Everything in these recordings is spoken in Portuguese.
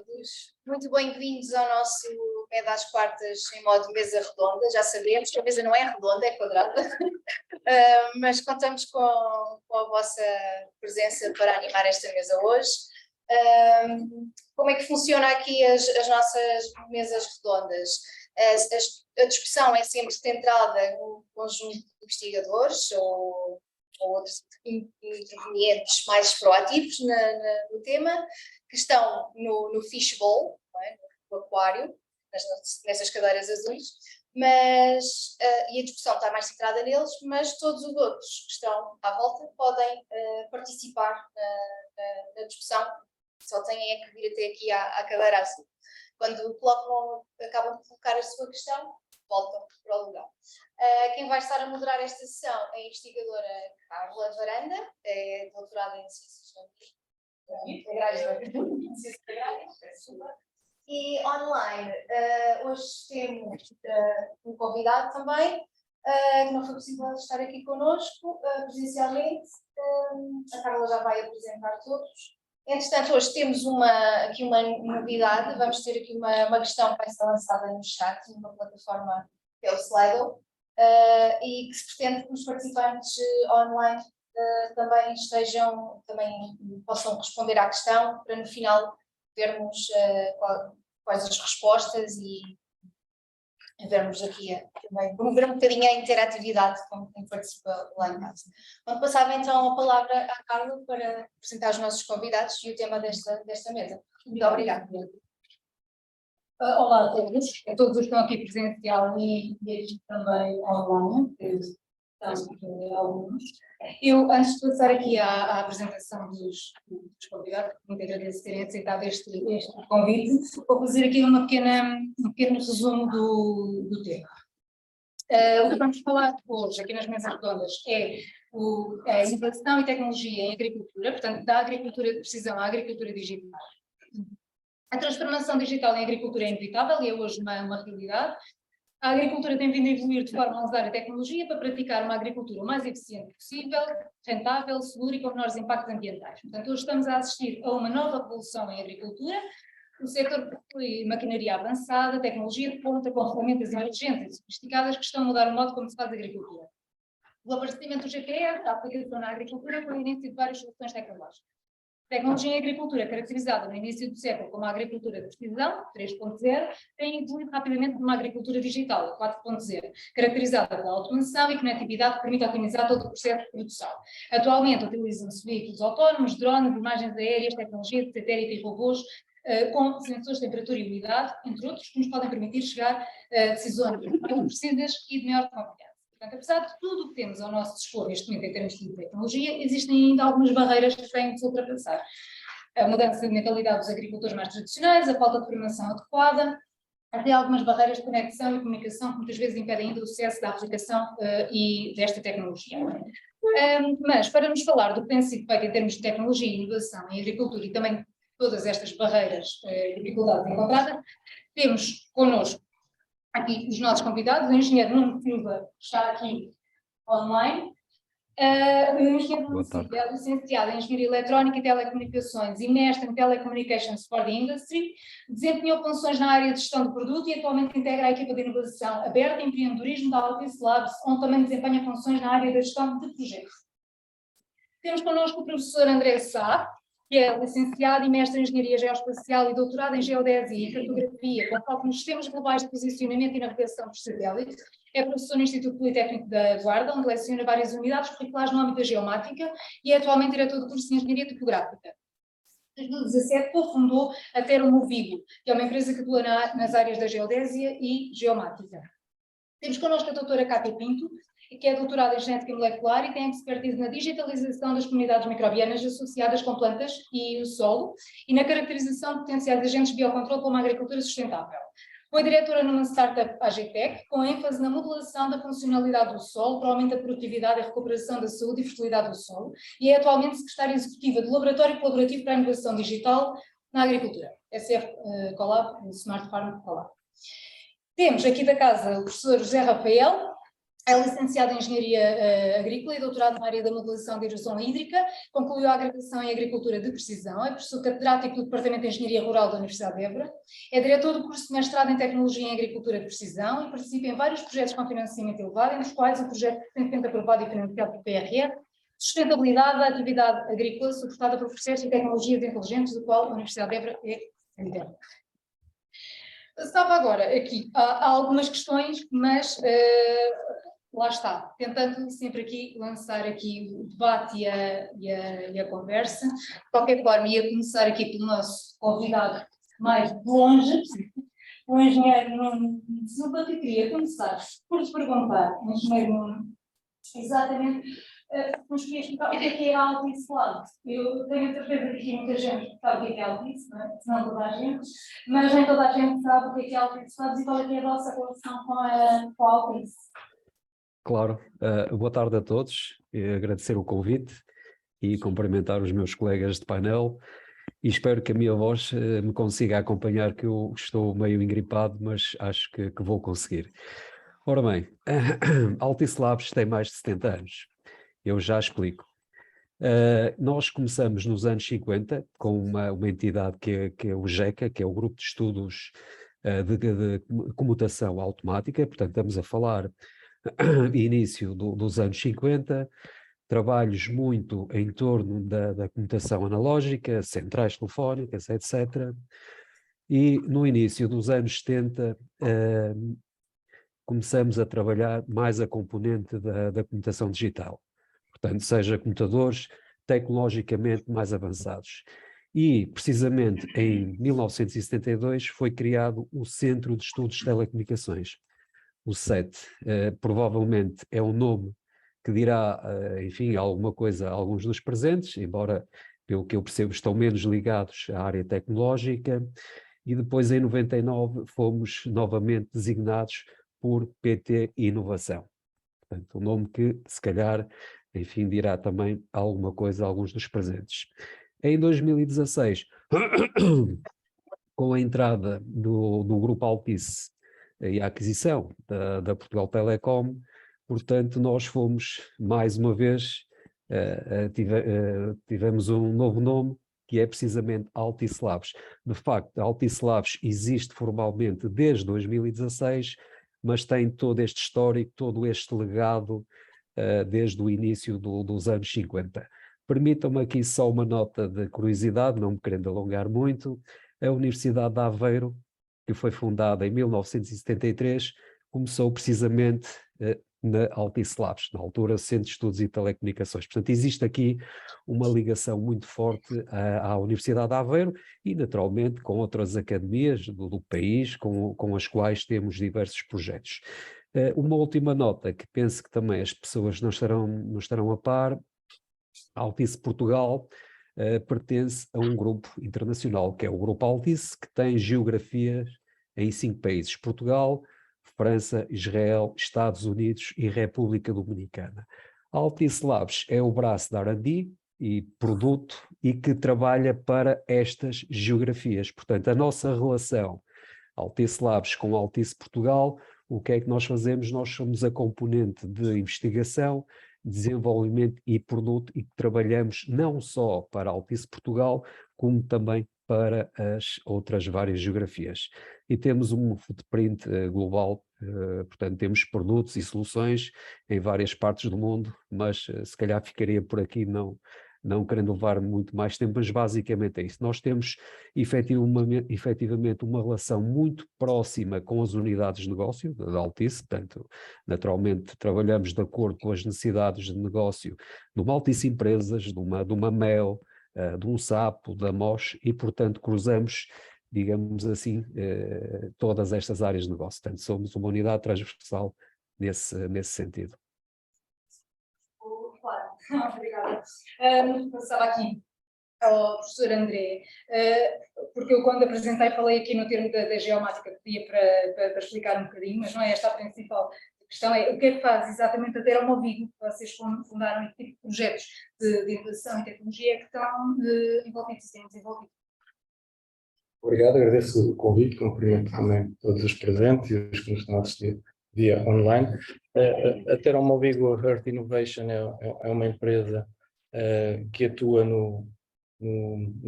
todos, muito bem-vindos ao nosso Pé das Quartas em modo mesa redonda. Já sabemos que a mesa não é redonda, é quadrada, mas contamos com a vossa presença para animar esta mesa hoje. Como é que funciona aqui as nossas mesas redondas? A discussão é sempre centrada num conjunto de investigadores ou outros intervenientes mais proativos no tema, que estão no fishbowl, não é? No aquário, nessas cadeiras azuis, mas, e a discussão está mais centrada neles, mas todos os outros que estão à volta podem participar na discussão, só têm é que vir até aqui à cadeira azul. Quando acabam de colocar a sua questão, voltam para o lugar. Quem vai estar a moderar esta sessão é a investigadora Carla Varanda, é doutorada em Ciências Agrárias, e online hoje temos um convidado também, que não foi possível estar aqui connosco presencialmente. A Carla já vai apresentar todos. Entretanto, hoje temos aqui uma novidade, vamos ter aqui uma questão que vai ser lançada no chat, numa plataforma que é o Slido, e que se pretende que os participantes online também possam responder à questão, para no final vermos quais as respostas e vermos aqui também, promover um bocadinho a interatividade com quem participa lá em casa. Vamos passar então a palavra à Carla para apresentar os nossos convidados e o tema desta mesa. Muito obrigada. Olá a todos os que estão aqui presencial e aqui também online, que estão alguns. Eu, antes de passar aqui à apresentação dos convidados, muito agradeço terem aceitado este convite, vou fazer aqui um pequeno resumo do tema. O que vamos falar hoje, aqui nas mesas redondas, é a inovação e tecnologia em agricultura, portanto, da agricultura de precisão à agricultura digital. A transformação digital em agricultura é inevitável e é hoje uma realidade. A agricultura tem vindo a evoluir de forma a usar a tecnologia para praticar uma agricultura o mais eficiente possível, rentável, segura e com menores impactos ambientais. Portanto, hoje estamos a assistir a uma nova revolução em agricultura. O setor possui maquinaria avançada, tecnologia de ponta, com ferramentas inteligentes e sofisticadas que estão a mudar o modo como se faz agricultura. O aparecimento do GPS, a aplicação na agricultura, foi o início de várias soluções tecnológicas. A tecnologia em agricultura, caracterizada no início do século como a agricultura de precisão, 3.0, tem evoluído rapidamente para uma agricultura digital, 4.0, caracterizada pela automação e conectividade que permite otimizar todo o processo de produção. Atualmente utilizam-se veículos autónomos, drones, imagens aéreas, tecnologia de satélite e robôs, com sensores de temperatura e umidade, entre outros, que nos podem permitir chegar a decisões mais precisas e de maior confiança. Portanto, apesar de tudo o que temos ao nosso dispor neste momento em termos de tecnologia, existem ainda algumas barreiras que têm de se ultrapassar. A mudança de mentalidade dos agricultores mais tradicionais, a falta de formação adequada, até algumas barreiras de conexão e comunicação que muitas vezes impedem ainda o sucesso da aplicação e desta tecnologia. Mas, para nos falar do que tem sido feito em termos de tecnologia e inovação em agricultura e também todas estas barreiras e dificuldades encontradas, temos connosco aqui os nossos convidados, o engenheiro Nuno Silva, que está aqui online. O engenheiro Nuno Silva é licenciado em Engenharia Eletrónica e Telecomunicações e mestre em Telecommunications for the Industry, desempenhou funções na área de gestão de produto e atualmente integra a equipa de inovação aberta e empreendedorismo da Altice Labs, onde também desempenha funções na área da gestão de projetos. Temos connosco o professor André Sá, que é licenciado e mestre em Engenharia Geoespacial e doutorado em Geodésia e Cartografia, com foco nos sistemas globais de posicionamento e navegação por satélite. É professor no Instituto Politécnico da Guarda, onde leciona várias unidades curriculares no âmbito da geomática e é atualmente diretor do curso de Engenharia Topográfica. Em 2017 cofundou a Termovigo, que é uma empresa que atua nas áreas da geodésia e geomática. Temos connosco a doutora Cátia Pinto, que é doutorada em genética molecular e tem expertise na digitalização das comunidades microbianas associadas com plantas e o solo e na caracterização de potenciais agentes de biocontrole para uma agricultura sustentável. Foi diretora numa startup AGTEC, com ênfase na modulação da funcionalidade do solo para o aumento da produtividade e recuperação da saúde e fertilidade do solo e é atualmente secretária executiva do Laboratório Colaborativo para a Inovação Digital na Agricultura, SF Colab, Smart Farm Colab. Temos aqui da casa o professor José Rafael, É licenciado em Engenharia Agrícola e doutorado na área da modelação de erosão hídrica, concluiu a graduação em Agricultura de Precisão, é professor catedrático do Departamento de Engenharia Rural da Universidade de Évora, é diretor do curso de mestrado em Tecnologia em Agricultura de Precisão e participa em vários projetos com financiamento elevado, entre os quais o projeto recentemente aprovado e financiado pelo PRR, Sustentabilidade da Atividade Agrícola, suportada por processos e tecnologias inteligentes, do qual a Universidade de Évora é líder. Estava agora aqui, há algumas questões, mas lá está, tentando sempre aqui lançar aqui o debate e a conversa. De qualquer forma, ia começar aqui pelo nosso convidado mais de longe, o engenheiro Nuno Silva, que queria começar por lhe perguntar, engenheiro Nuno, exatamente, nos queria explicar o que é a Altice Labs. Eu tenho a certeza que aqui muita gente sabe o que é a Altice, não é? Se não toda a gente, mas nem toda a gente sabe o que é a Altice Labs e qual é a vossa relação com a Altice. Claro, boa tarde a todos, agradecer o convite e cumprimentar os meus colegas de painel e espero que a minha voz me consiga acompanhar, que eu estou meio engripado, mas acho que vou conseguir. Ora bem, a Altice Labs tem mais de 70 anos, eu já explico. Nós começamos nos anos 50 com uma entidade que é o GECA, que é o Grupo de Estudos de Comutação Automática, portanto estamos a falar início dos anos 50, trabalhos muito em torno da comutação analógica, centrais telefónicas, etc. E no início dos anos 70 começamos a trabalhar mais a componente da computação digital, portanto, seja computadores tecnologicamente mais avançados. E, precisamente, em 1972 foi criado o Centro de Estudos de Telecomunicações, o CET. Provavelmente é um nome que dirá, enfim, alguma coisa a alguns dos presentes, embora, pelo que eu percebo, estão menos ligados à área tecnológica, e depois em 99 fomos novamente designados por PT Inovação. Portanto, um nome que, se calhar, enfim, dirá também alguma coisa a alguns dos presentes. Em 2016, com a entrada do Grupo Altice e a aquisição da Portugal Telecom, portanto, nós fomos, mais uma vez, tivemos um novo nome, que é precisamente Altice Labs. De facto, a Altice Labs existe formalmente desde 2016, mas tem todo este histórico, todo este legado desde o início dos anos 50. Permitam-me aqui só uma nota de curiosidade, não me querendo alongar muito. A Universidade de Aveiro, que foi fundada em 1973, começou precisamente na Altice Labs, na altura Centro de Estudos e Telecomunicações. Portanto, existe aqui uma ligação muito forte à Universidade de Aveiro e, naturalmente, com outras academias do país, com as quais temos diversos projetos. Uma última nota, que penso que também as pessoas não estarão a par: a Altice Portugal pertence a um grupo internacional, que é o Grupo Altice, que tem geografias em 5 países: Portugal, França, Israel, Estados Unidos e República Dominicana. A Altice Labs é o braço da R&D e produto e que trabalha para estas geografias. Portanto, a nossa relação Altice Labs com a Altice Portugal, o que é que nós fazemos? Nós somos a componente de investigação, desenvolvimento e produto, e trabalhamos não só para a Altice Portugal, como também para as outras várias geografias. E temos um footprint global, portanto temos produtos e soluções em várias partes do mundo, mas se calhar ficaria por aqui, não querendo levar muito mais tempo, mas basicamente é isso. Nós temos efetivamente uma relação muito próxima com as unidades de negócio da Altice, portanto, naturalmente trabalhamos de acordo com as necessidades de negócio de uma Altice Empresas, de uma Mel, de um Sapo, da MOS, e portanto cruzamos, digamos assim, todas estas áreas de negócio. Portanto, somos uma unidade transversal nesse sentido. Claro, obrigada. Passava aqui ao professor André, porque eu quando apresentei falei aqui no termo da geomática, pedia para explicar um bocadinho, mas não é esta a principal questão, é o que é que faz exatamente a Teromovigo, que vocês fundaram, e que tipo de projetos de inovação e tecnologia que estão envolvidos e têm desenvolvido. Obrigado, agradeço o convite, cumprimento também todos os presentes e os que nos estão a assistir via online. A Teromovigo Earth Innovation é uma empresa que atua no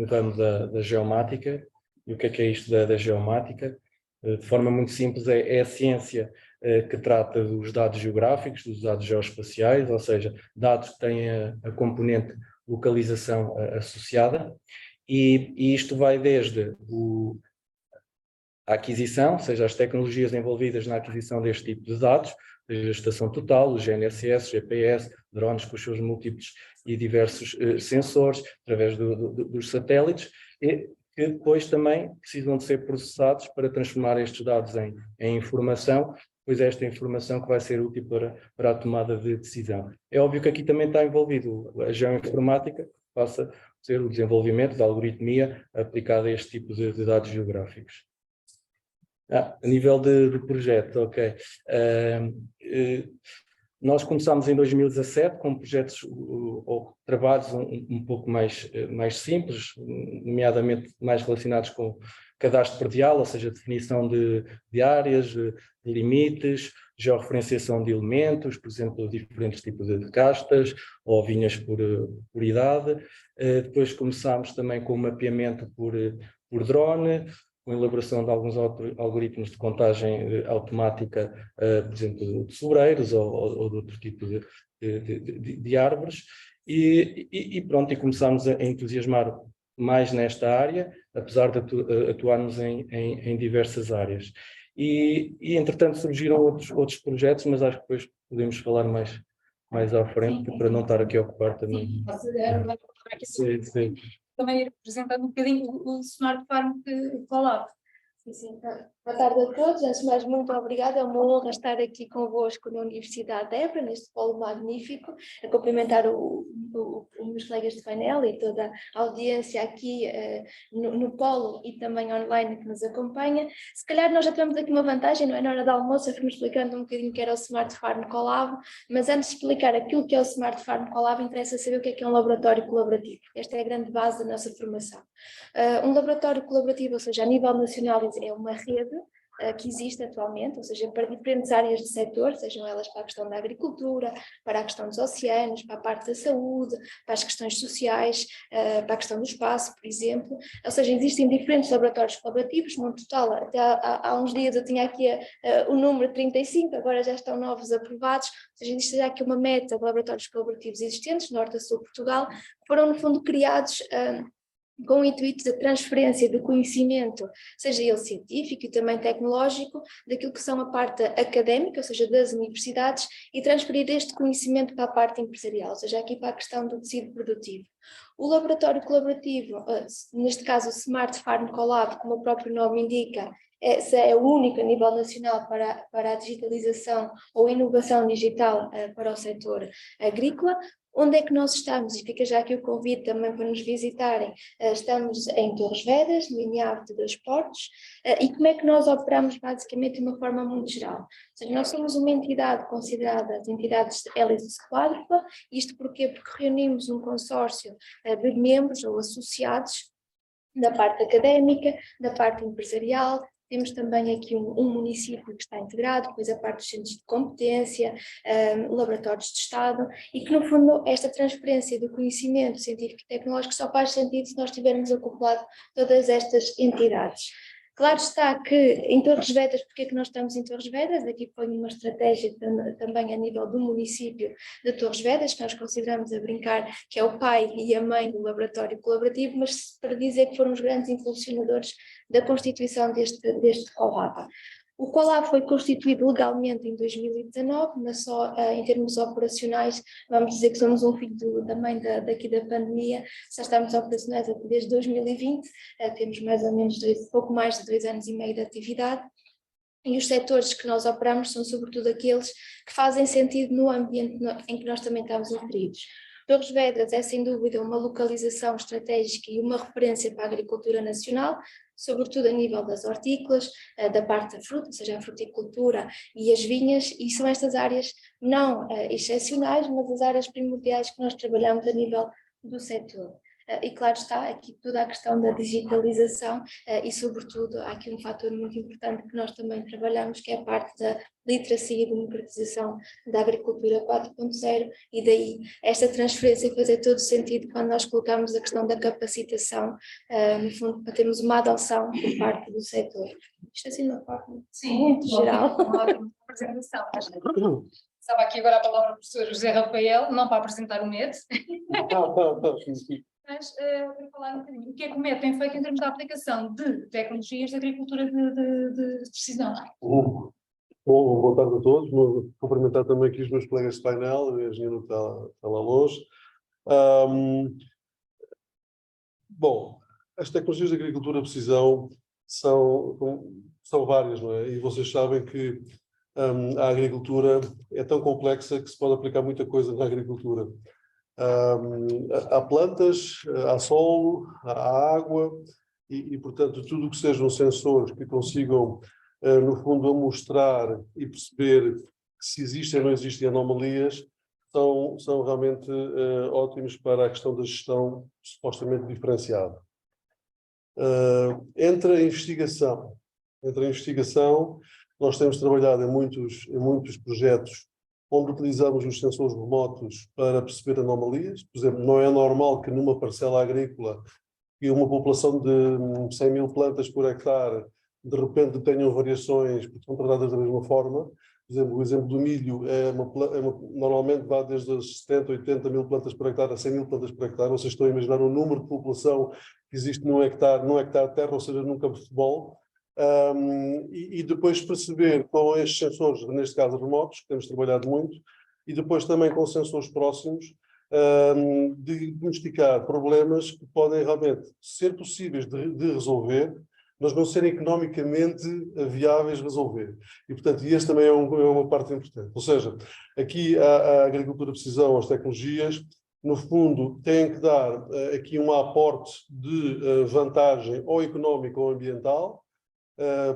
ramo da geomática. E o que é isto da geomática? De forma muito simples, é a ciência que trata dos dados geográficos, dos dados geoespaciais, ou seja, dados que têm a componente localização associada, e isto vai desde a aquisição, ou seja, as tecnologias envolvidas na aquisição deste tipo de dados, seja a estação total, o GNSS, GPS, drones com os seus múltiplos e diversos sensores, através dos satélites, e que depois também precisam de ser processados para transformar estes dados em informação, pois é esta informação que vai ser útil para a tomada de decisão. É óbvio que aqui também está envolvido a geoinformática, que passa a ser o desenvolvimento da algoritmia aplicada a este tipo de dados geográficos. A nível de projeto, ok. Nós começámos em 2017 com projetos ou trabalhos um pouco mais simples, nomeadamente mais relacionados com cadastro predial, ou seja, definição de áreas, de limites, georreferenciação de elementos, por exemplo, diferentes tipos de castas ou vinhas por idade. Depois começámos também com o mapeamento por drone, com a elaboração de alguns algoritmos de contagem automática, por exemplo, de sobreiros ou de outro tipo de árvores, e pronto, e começámos a entusiasmar mais nesta área, apesar de atuarmos em diversas áreas. E entretanto surgiram outros projetos, mas acho que depois podemos falar mais à frente, para não estar aqui a ocupar também. Sim. Também ir apresentando um bocadinho o Smart Farm que falava. Sim. Boa tarde a todos. Antes de mais, muito obrigada. É uma honra estar aqui convosco na Universidade de Évora, neste polo magnífico, a cumprimentar os meus colegas de painel e toda a audiência aqui no polo e também online que nos acompanha. Se calhar nós já temos aqui uma vantagem, não é? Na hora do almoço, eu fui-me explicando um bocadinho o que era o Smart Farm Colab, mas antes de explicar aquilo que é o Smart Farm Colab, interessa saber o que é um laboratório colaborativo. Esta é a grande base da nossa formação. Um laboratório colaborativo, ou seja, a nível nacional, é uma rede que existe atualmente, ou seja, para diferentes áreas de setor, sejam elas para a questão da agricultura, para a questão dos oceanos, para a parte da saúde, para as questões sociais, para a questão do espaço, por exemplo. Ou seja, existem diferentes laboratórios colaborativos, no total, até há uns dias eu tinha aqui o número 35, agora já estão novos aprovados, ou seja, existe já aqui uma meta de laboratórios colaborativos existentes, norte a sul de Portugal, que foram, no fundo, criados com o intuito da transferência do conhecimento, seja ele científico e também tecnológico, daquilo que são a parte académica, ou seja, das universidades, e transferir este conhecimento para a parte empresarial, ou seja, aqui para a questão do tecido produtivo. O laboratório colaborativo, neste caso o Smart Farm Colab, como o próprio nome indica, é o único a nível nacional para a digitalização ou inovação digital para o setor agrícola. Onde é que nós estamos? E fica já aqui o convite também para nos visitarem. Estamos em Torres Vedras, no Linhavo de Dois Portos, e como é que nós operamos basicamente de uma forma muito geral? Ou seja, nós somos uma entidade considerada as entidades hélice quádrupla, isto porquê? Porque reunimos um consórcio de membros ou associados da parte académica, da parte empresarial. Temos também aqui um município que está integrado, depois a parte dos centros de competência, laboratórios de Estado, e que no fundo esta transferência do conhecimento científico e tecnológico só faz sentido se nós tivermos acoplado todas estas entidades. Claro está que em Torres Vedras, porque é que nós estamos em Torres Vedras? Aqui foi uma estratégia também a nível do município de Torres Vedras, que nós consideramos a brincar que é o pai e a mãe do laboratório colaborativo, mas para dizer que foram os grandes impulsionadores da constituição deste Colab. O Colab foi constituído legalmente em 2019, mas só em termos operacionais, vamos dizer que somos um filho da mãe daqui da pandemia, só estamos operacionais desde 2020, temos mais ou menos pouco mais de 2 anos e meio de atividade, e os setores que nós operamos são sobretudo aqueles que fazem sentido no ambiente em que nós também estamos inseridos. Torres Vedras é sem dúvida uma localização estratégica e uma referência para a agricultura nacional, sobretudo a nível das hortícolas, da parte da fruta, ou seja, a fruticultura e as vinhas, e são estas áreas não excepcionais, mas as áreas primordiais que nós trabalhamos a nível do setor. E claro está, aqui toda a questão da digitalização e sobretudo há aqui um fator muito importante que nós também trabalhamos, que é a parte da literacia e democratização da agricultura 4.0, e daí esta transferência fazer todo sentido quando nós colocamos a questão da capacitação, no fundo, para termos uma adoção por parte do setor. Isto assim de uma forma muito geral. Uma ótima apresentação. Estava aqui agora a palavra ao professor José Rafael, não para apresentar o MED, mas para falar um bocadinho. O que é que o MED tem feito em termos da aplicação de tecnologias de agricultura de precisão? Bom, boa tarde a todos. Vou cumprimentar também aqui os meus colegas de painel, a engenheira está lá longe. Bom, as tecnologias de agricultura de precisão são várias, não é? E vocês sabem que a agricultura é tão complexa que se pode aplicar muita coisa na agricultura. Há plantas, há solo, há água e, portanto, tudo o que sejam sensores que consigam, no fundo, mostrar e perceber se existem ou não existem anomalias, são realmente ótimos para a questão da gestão supostamente diferenciada. Entre a investigação, nós temos trabalhado em muitos projetos onde utilizamos os sensores remotos para perceber anomalias. Por exemplo, não é normal que numa parcela agrícola e uma população de 100 mil plantas por hectare de repente tenham variações porque são tratadas da mesma forma. Por exemplo, o exemplo do milho normalmente vai desde as 70, 80 mil plantas por hectare a 100 mil plantas por hectare. Vocês estão a imaginar o número de população que existe num hectare de terra, ou seja, num campo de futebol. E depois perceber com estes sensores, neste caso remotos, que temos trabalhado muito, e depois também com sensores próximos, diagnosticar problemas que podem realmente ser possíveis de resolver, mas não serem economicamente viáveis de resolver. E, portanto, este também é uma parte importante. Ou seja, aqui a agricultura de precisão, as tecnologias, no fundo, têm que dar aqui um aporte de vantagem ou económica ou ambiental,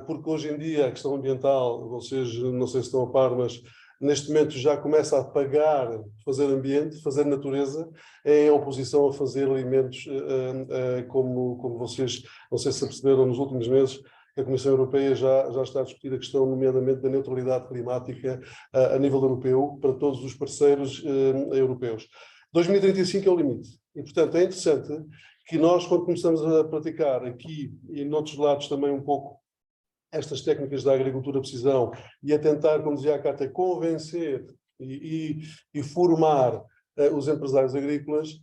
porque hoje em dia a questão ambiental, vocês não sei se estão a par, mas neste momento já começa a pagar fazer ambiente, fazer natureza, em oposição a fazer alimentos, como vocês, não sei se perceberam nos últimos meses, que a Comissão Europeia já está a discutir a questão, nomeadamente, da neutralidade climática a nível europeu, para todos os parceiros europeus. 2035 é o limite. E, portanto, é interessante que nós, quando começamos a praticar aqui e noutros lados também um pouco estas técnicas da agricultura de precisão e a tentar, como dizia a Cátia, convencer e formar os empresários agrícolas,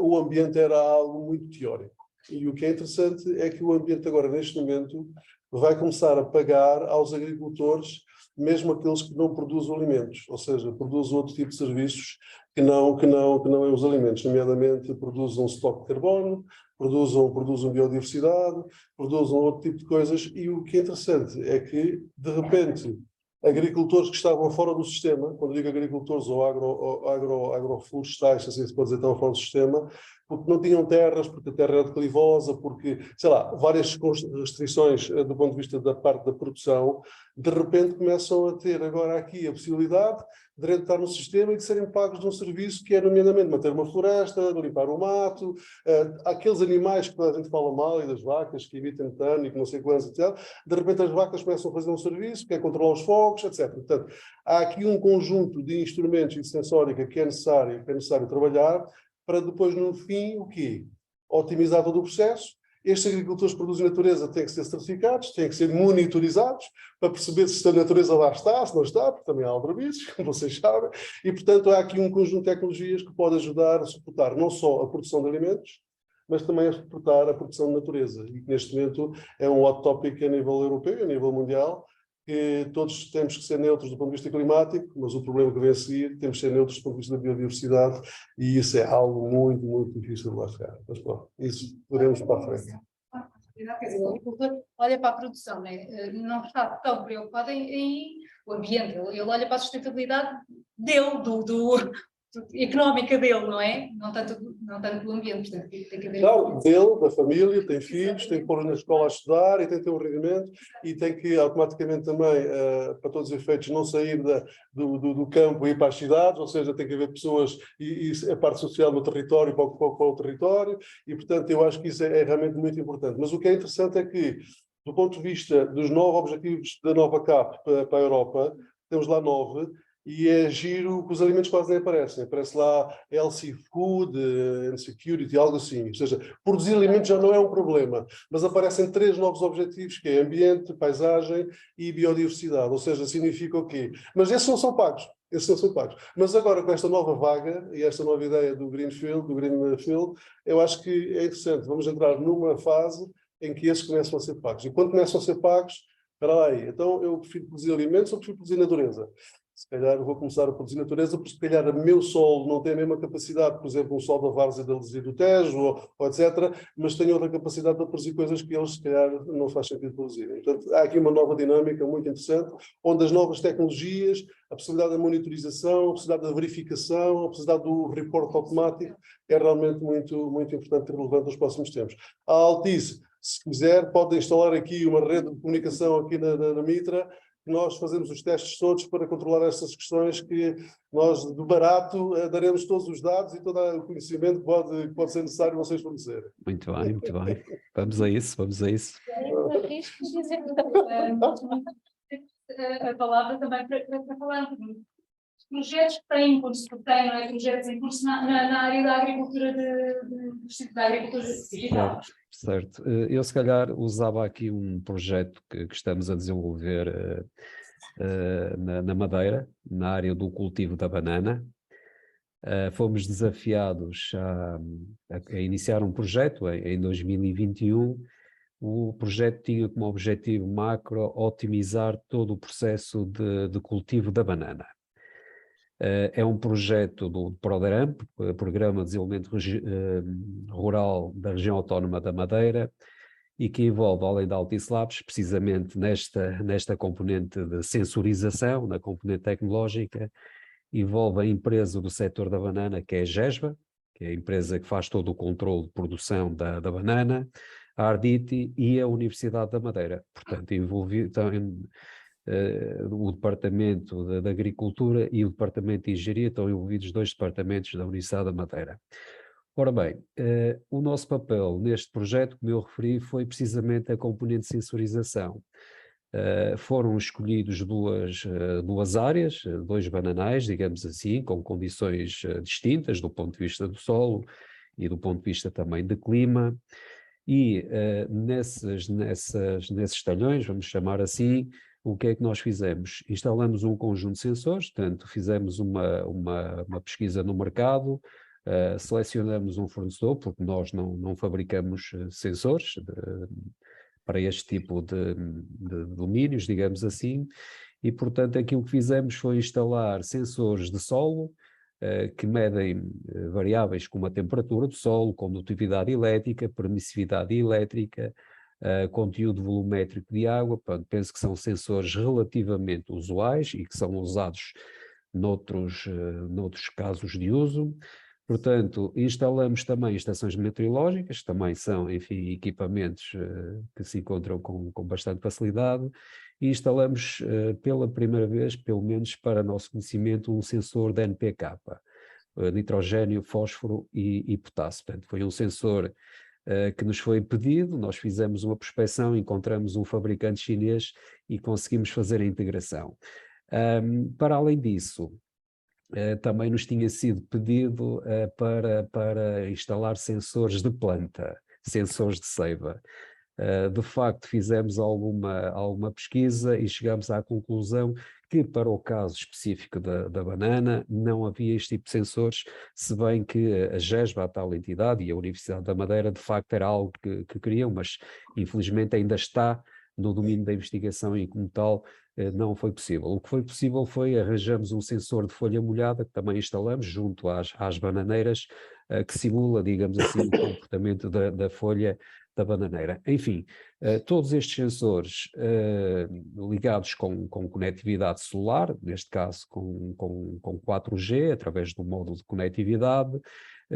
o ambiente era algo muito teórico. E o que é interessante é que o ambiente agora, neste momento, vai começar a pagar aos agricultores, mesmo aqueles que não produzem alimentos, ou seja, produzem outro tipo de serviços que não é os alimentos, nomeadamente produzem um estoque de carbono, produzem biodiversidade, produzem outro tipo de coisas, e o que é interessante é que, de repente, agricultores que estavam fora do sistema, quando digo agricultores ou agroflorestais, se assim se pode dizer, estavam fora do sistema, porque não tinham terras, porque a terra era declivosa, porque, sei lá, várias restrições do ponto de vista da parte da produção, de repente começam a ter agora aqui a possibilidade de entrar no sistema e de serem pagos de um serviço que é, nomeadamente, manter uma floresta, limpar o mato, aqueles animais que a gente fala mal, e das vacas que emitem metano e que não sei quantos, etc. De repente as vacas começam a fazer um serviço, que é controlar os fogos, etc. Portanto, há aqui um conjunto de instrumentos e de sensórica que é necessário trabalhar para depois, no fim, o quê? Otimizar todo o processo. Estes agricultores que produzem natureza têm que ser certificados, têm que ser monitorizados para perceber se a natureza lá está, se não está, porque também há aldrabices, como vocês sabem, e, portanto, há aqui um conjunto de tecnologias que pode ajudar a suportar não só a produção de alimentos, mas também a suportar a produção de natureza, e que neste momento é um hot topic a nível europeu, a nível mundial, que todos temos que ser neutros do ponto de vista climático, mas o problema que vem a seguir, temos que ser neutros do ponto de vista da biodiversidade, e isso é algo muito, muito difícil de lá chegar. Mas pronto, isso podemos para a frente. Quer dizer, o agricultor olha para a produção, né? Não está tão preocupado em o ambiente, ele olha para a sustentabilidade dele, económica dele, não é? Não tanto do ambiente, portanto, tem que haver... Claro, dele, da família, tem filhos, tem que pôr na escola a estudar e tem que ter um rendimento e tem que automaticamente também, para todos os efeitos, não sair do campo e ir para as cidades, ou seja, tem que haver pessoas e a parte social no território para o território e, portanto, eu acho que isso é realmente muito importante. Mas o que é interessante é que, do ponto de vista dos 9 objetivos da nova CAP para a Europa, temos lá 9, e é giro que os alimentos quase nem aparecem. Aparece lá healthy food and security, algo assim. Ou seja, produzir alimentos já não é um problema, mas aparecem 3 novos objetivos, que é ambiente, paisagem e biodiversidade. Ou seja, significa o quê? Mas esses não são pagos. Esses não são pagos. Mas agora, com esta nova vaga e esta nova ideia do Greenfield, eu acho que é interessante. Vamos entrar numa fase em que esses começam a ser pagos. E quando começam a ser pagos, espera lá aí, então eu prefiro produzir alimentos ou prefiro produzir natureza? Se calhar vou começar a produzir natureza, porque se calhar o meu solo não tem a mesma capacidade, por exemplo, um solo da várzea da Luzia do Tejo, ou etc., mas tem outra capacidade de produzir coisas que eles, se calhar, não faz sentido produzirem. Portanto, há aqui uma nova dinâmica muito interessante, onde as novas tecnologias, a possibilidade da monitorização, a possibilidade da verificação, a possibilidade do reporte automático, é realmente muito, muito importante e relevante nos próximos tempos. A Altice, se quiser, pode instalar aqui uma rede de comunicação aqui na Mitra. Nós fazemos os testes todos para controlar estas questões que nós, do barato, daremos todos os dados e todo o conhecimento que pode ser necessário vocês fornecerem. Muito bem, muito bem. Vamos a isso, vamos a isso. Arrisco dizer a palavra também para falar um bocadinho. Os projetos que têm em curso, não é? Projetos em curso na área da agricultura da agricultura digital. Certo. Eu, se calhar, usava aqui um projeto que estamos a desenvolver na Madeira, na área do cultivo da banana. Fomos desafiados a iniciar um projeto em 2021. O projeto tinha como objetivo macro otimizar todo o processo de cultivo da banana. É um projeto do PRODERAM, Programa de Desenvolvimento Rural da Região Autónoma da Madeira, e que envolve, além da Altice Labs, precisamente nesta componente de sensorização, na componente tecnológica, envolve a empresa do setor da banana, que é a GESBA, que é a empresa que faz todo o controle de produção da banana, a Arditi e a Universidade da Madeira. Portanto, envolvido o Departamento de Agricultura e o Departamento de Engenharia, estão envolvidos 2 departamentos da Universidade da Madeira. Ora bem, o nosso papel neste projeto, como eu referi, foi precisamente a componente de sensorização. Foram escolhidos duas áreas, 2 bananais, digamos assim, com condições distintas do ponto de vista do solo e do ponto de vista também de clima, e nesses talhões, vamos chamar assim, o que é que nós fizemos? Instalamos um conjunto de sensores, portanto, fizemos uma pesquisa no mercado, selecionamos um fornecedor, porque nós não fabricamos sensores para este tipo de domínios, digamos assim, e, portanto, aquilo que fizemos foi instalar sensores de solo, que medem variáveis como a temperatura do solo, condutividade elétrica, permissividade elétrica, conteúdo volumétrico de água. Portanto, penso que são sensores relativamente usuais e que são usados noutros casos de uso. Portanto, instalamos também estações meteorológicas, também são, enfim, equipamentos que se encontram com bastante facilidade, e instalamos pela primeira vez, pelo menos para nosso conhecimento, um sensor de NPK, nitrogênio, fósforo e potássio. Portanto, foi um sensor que nos foi pedido, nós fizemos uma prospecção, encontramos um fabricante chinês e conseguimos fazer a integração. Para além disso, também nos tinha sido pedido para instalar sensores de planta, sensores de seiva. De facto, fizemos alguma pesquisa e chegamos à conclusão que, para o caso específico da banana, não havia este tipo de sensores, se bem que a GESBA, a tal entidade, e a Universidade da Madeira, de facto era algo que queriam, mas infelizmente ainda está no domínio da investigação e, como tal, não foi possível. O que foi possível foi arranjamos um sensor de folha molhada, que também instalamos junto às bananeiras, que simula, digamos assim, o comportamento da folha da bananeira. Enfim, todos estes sensores ligados com conectividade celular, neste caso com 4G, através do módulo de conectividade,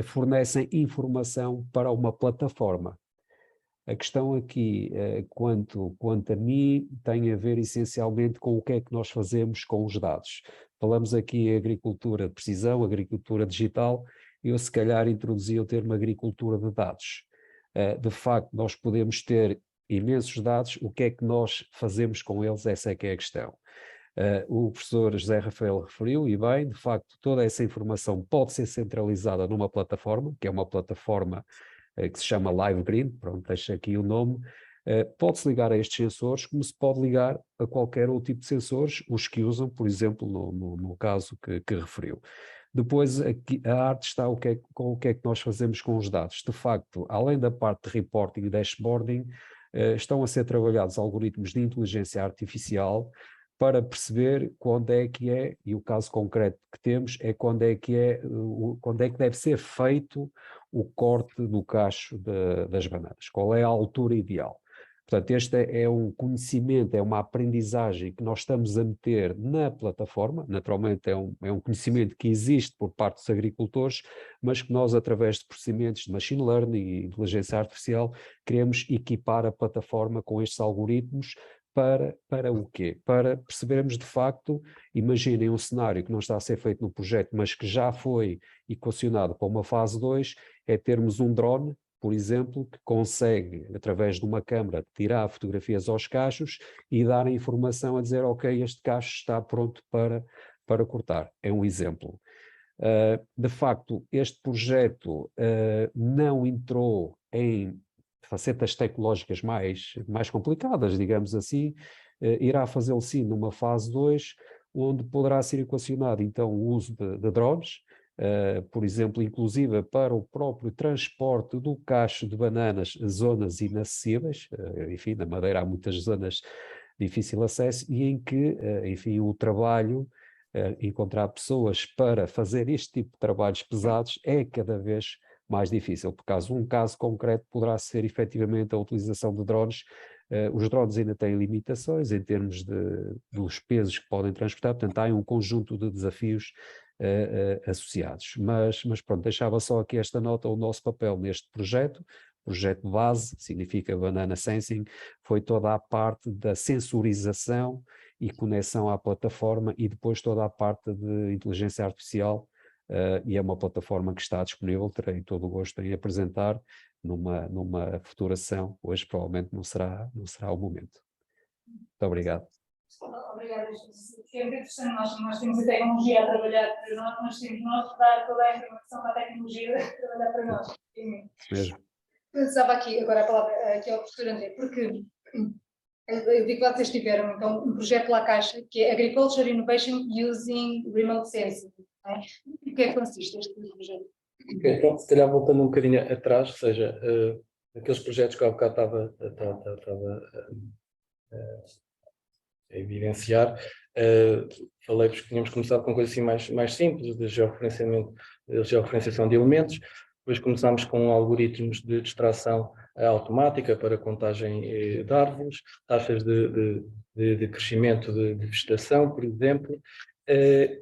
fornecem informação para uma plataforma. A questão aqui, quanto a mim, tem a ver essencialmente com o que é que nós fazemos com os dados. Falamos aqui em agricultura de precisão, agricultura digital, eu se calhar introduzia o termo agricultura de dados. De facto, nós podemos ter imensos dados, o que é que nós fazemos com eles, essa é que é a questão. O professor José Rafael referiu, e bem, de facto, toda essa informação pode ser centralizada numa plataforma, que é uma plataforma que se chama LiveGreen, pronto, deixa aqui o nome, pode-se ligar a estes sensores, como se pode ligar a qualquer outro tipo de sensores, os que usam, por exemplo, no caso que referiu. Depois, aqui, a arte está com o que é que nós fazemos com os dados. De facto, além da parte de reporting e dashboarding, estão a ser trabalhados algoritmos de inteligência artificial para perceber quando é que é, e o caso concreto que temos é quando é que deve ser feito o corte do cacho das bananas, qual é a altura ideal. Portanto, este é um conhecimento, é uma aprendizagem que nós estamos a meter na plataforma, naturalmente é um conhecimento que existe por parte dos agricultores, mas que nós, através de procedimentos de machine learning e inteligência artificial, queremos equipar a plataforma com estes algoritmos para o quê? Para percebermos de facto, imaginem um cenário que não está a ser feito no projeto, mas que já foi equacionado para uma fase 2, é termos um drone, por exemplo, que consegue, através de uma câmara, tirar fotografias aos cachos e dar a informação a dizer, ok, este cacho está pronto para cortar. É um exemplo. De facto, este projeto não entrou em facetas tecnológicas mais complicadas, digamos assim, irá fazê-lo sim numa fase 2, onde poderá ser equacionado então o uso de drones, por exemplo, inclusive para o próprio transporte do cacho de bananas a zonas inacessíveis, enfim, na Madeira há muitas zonas de difícil acesso, e em que, enfim, o trabalho, encontrar pessoas para fazer este tipo de trabalhos pesados é cada vez mais difícil, por causa um caso concreto poderá ser efetivamente a utilização de drones. Os drones ainda têm limitações em termos dos pesos que podem transportar, portanto há um conjunto de desafios associados. Mas pronto, deixava só aqui esta nota, o nosso papel neste projeto base, significa Banana Sensing, foi toda a parte da sensorização e conexão à plataforma e depois toda a parte de inteligência artificial, e é uma plataforma que está disponível, terei todo o gosto em apresentar numa futura sessão, hoje provavelmente não será o momento. Muito obrigado. Obrigada. É interessante, nós temos a tecnologia a trabalhar para nós, mas temos nós dar toda a informação para a tecnologia a trabalhar para nós. Mesmo. Eu usava aqui agora a palavra aqui ao professor André, porque eu vi que vocês tiveram então um projeto lá Caixa, que é Agriculture Innovation Using Remote Sensing. O que é que consiste este projeto? Okay, então, se calhar voltando um bocadinho atrás, ou seja, aqueles projetos que há bocado estava a evidenciar, falei-vos que tínhamos começado com coisas assim mais simples, de georreferenciação de elementos, depois começámos com algoritmos de extração automática para contagem de árvores, taxas de crescimento de vegetação, por exemplo,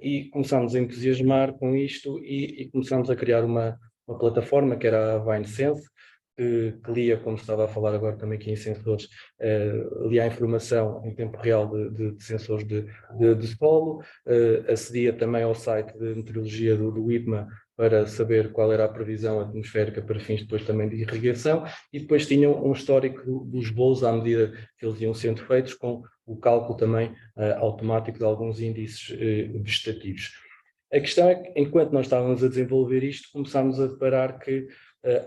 e começámos a entusiasmar com isto e começámos a criar uma plataforma que era a VineSense, que lia, como estava a falar agora também aqui em sensores, lia a informação em tempo real de sensores de solo, acedia também ao site de meteorologia do IPMA para saber qual era a previsão atmosférica para fins depois também de irrigação, e depois tinham um histórico dos voos à medida que eles iam sendo feitos, com o cálculo também automático de alguns índices vegetativos. A questão é que, enquanto nós estávamos a desenvolver isto, começámos a deparar que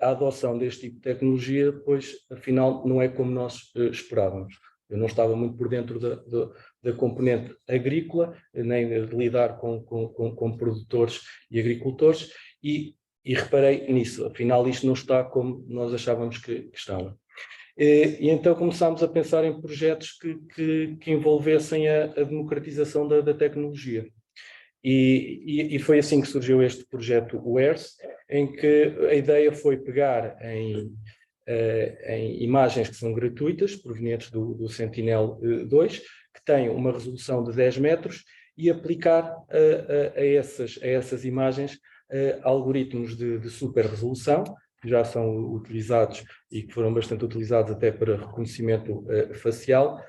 a adoção deste tipo de tecnologia, depois, afinal, não é como nós esperávamos. Eu não estava muito por dentro da componente agrícola, nem de lidar com produtores e agricultores, e reparei nisso. Afinal, isto não está como nós achávamos que estava. E então começámos a pensar em projetos que envolvessem a democratização da tecnologia. E foi assim que surgiu este projeto WERS, em que a ideia foi pegar em imagens que são gratuitas, provenientes do Sentinel-2, que têm uma resolução de 10 metros, e aplicar a essas imagens algoritmos de super resolução, que já são utilizados e que foram bastante utilizados até para reconhecimento facial,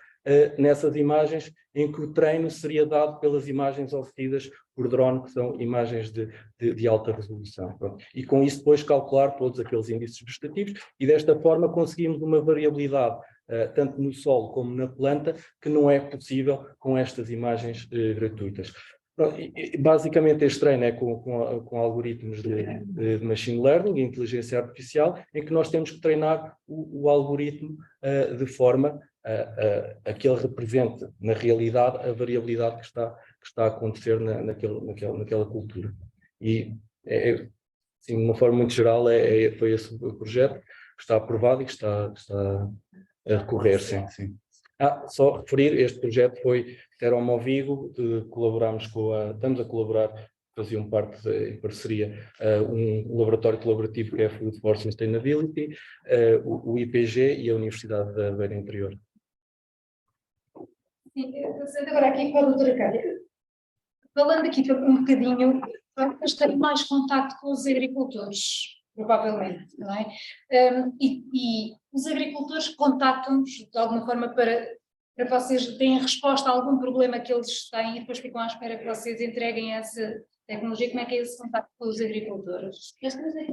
nessas imagens, em que o treino seria dado pelas imagens obtidas por drone, que são imagens de alta resolução. Pronto. E com isso depois calcular todos aqueles índices vegetativos, e desta forma conseguimos uma variabilidade tanto no solo como na planta, que não é possível com estas imagens gratuitas. Basicamente este treino é com algoritmos de machine learning e inteligência artificial, em que nós temos que treinar o algoritmo de forma a que ele represente na realidade a variabilidade que está a acontecer naquela cultura. E assim, de uma forma muito geral foi esse o projeto que está aprovado e que está a decorrer, sim. Só referir, este projeto foi Teromovigo, estamos a colaborar, faziam parte em parceria um laboratório colaborativo que é a Food for Sustainability, o IPG e a Universidade da Beira Interior. Sim, agora aqui com a doutora Cátia, falando aqui um bocadinho, vamos ter mais contacto com os agricultores, provavelmente, não é? E os agricultores contactam-nos de alguma forma para vocês terem resposta a algum problema que eles têm e depois ficam à espera que vocês entreguem essa tecnologia. Como é que é esse contacto com os agricultores? Nós temos aqui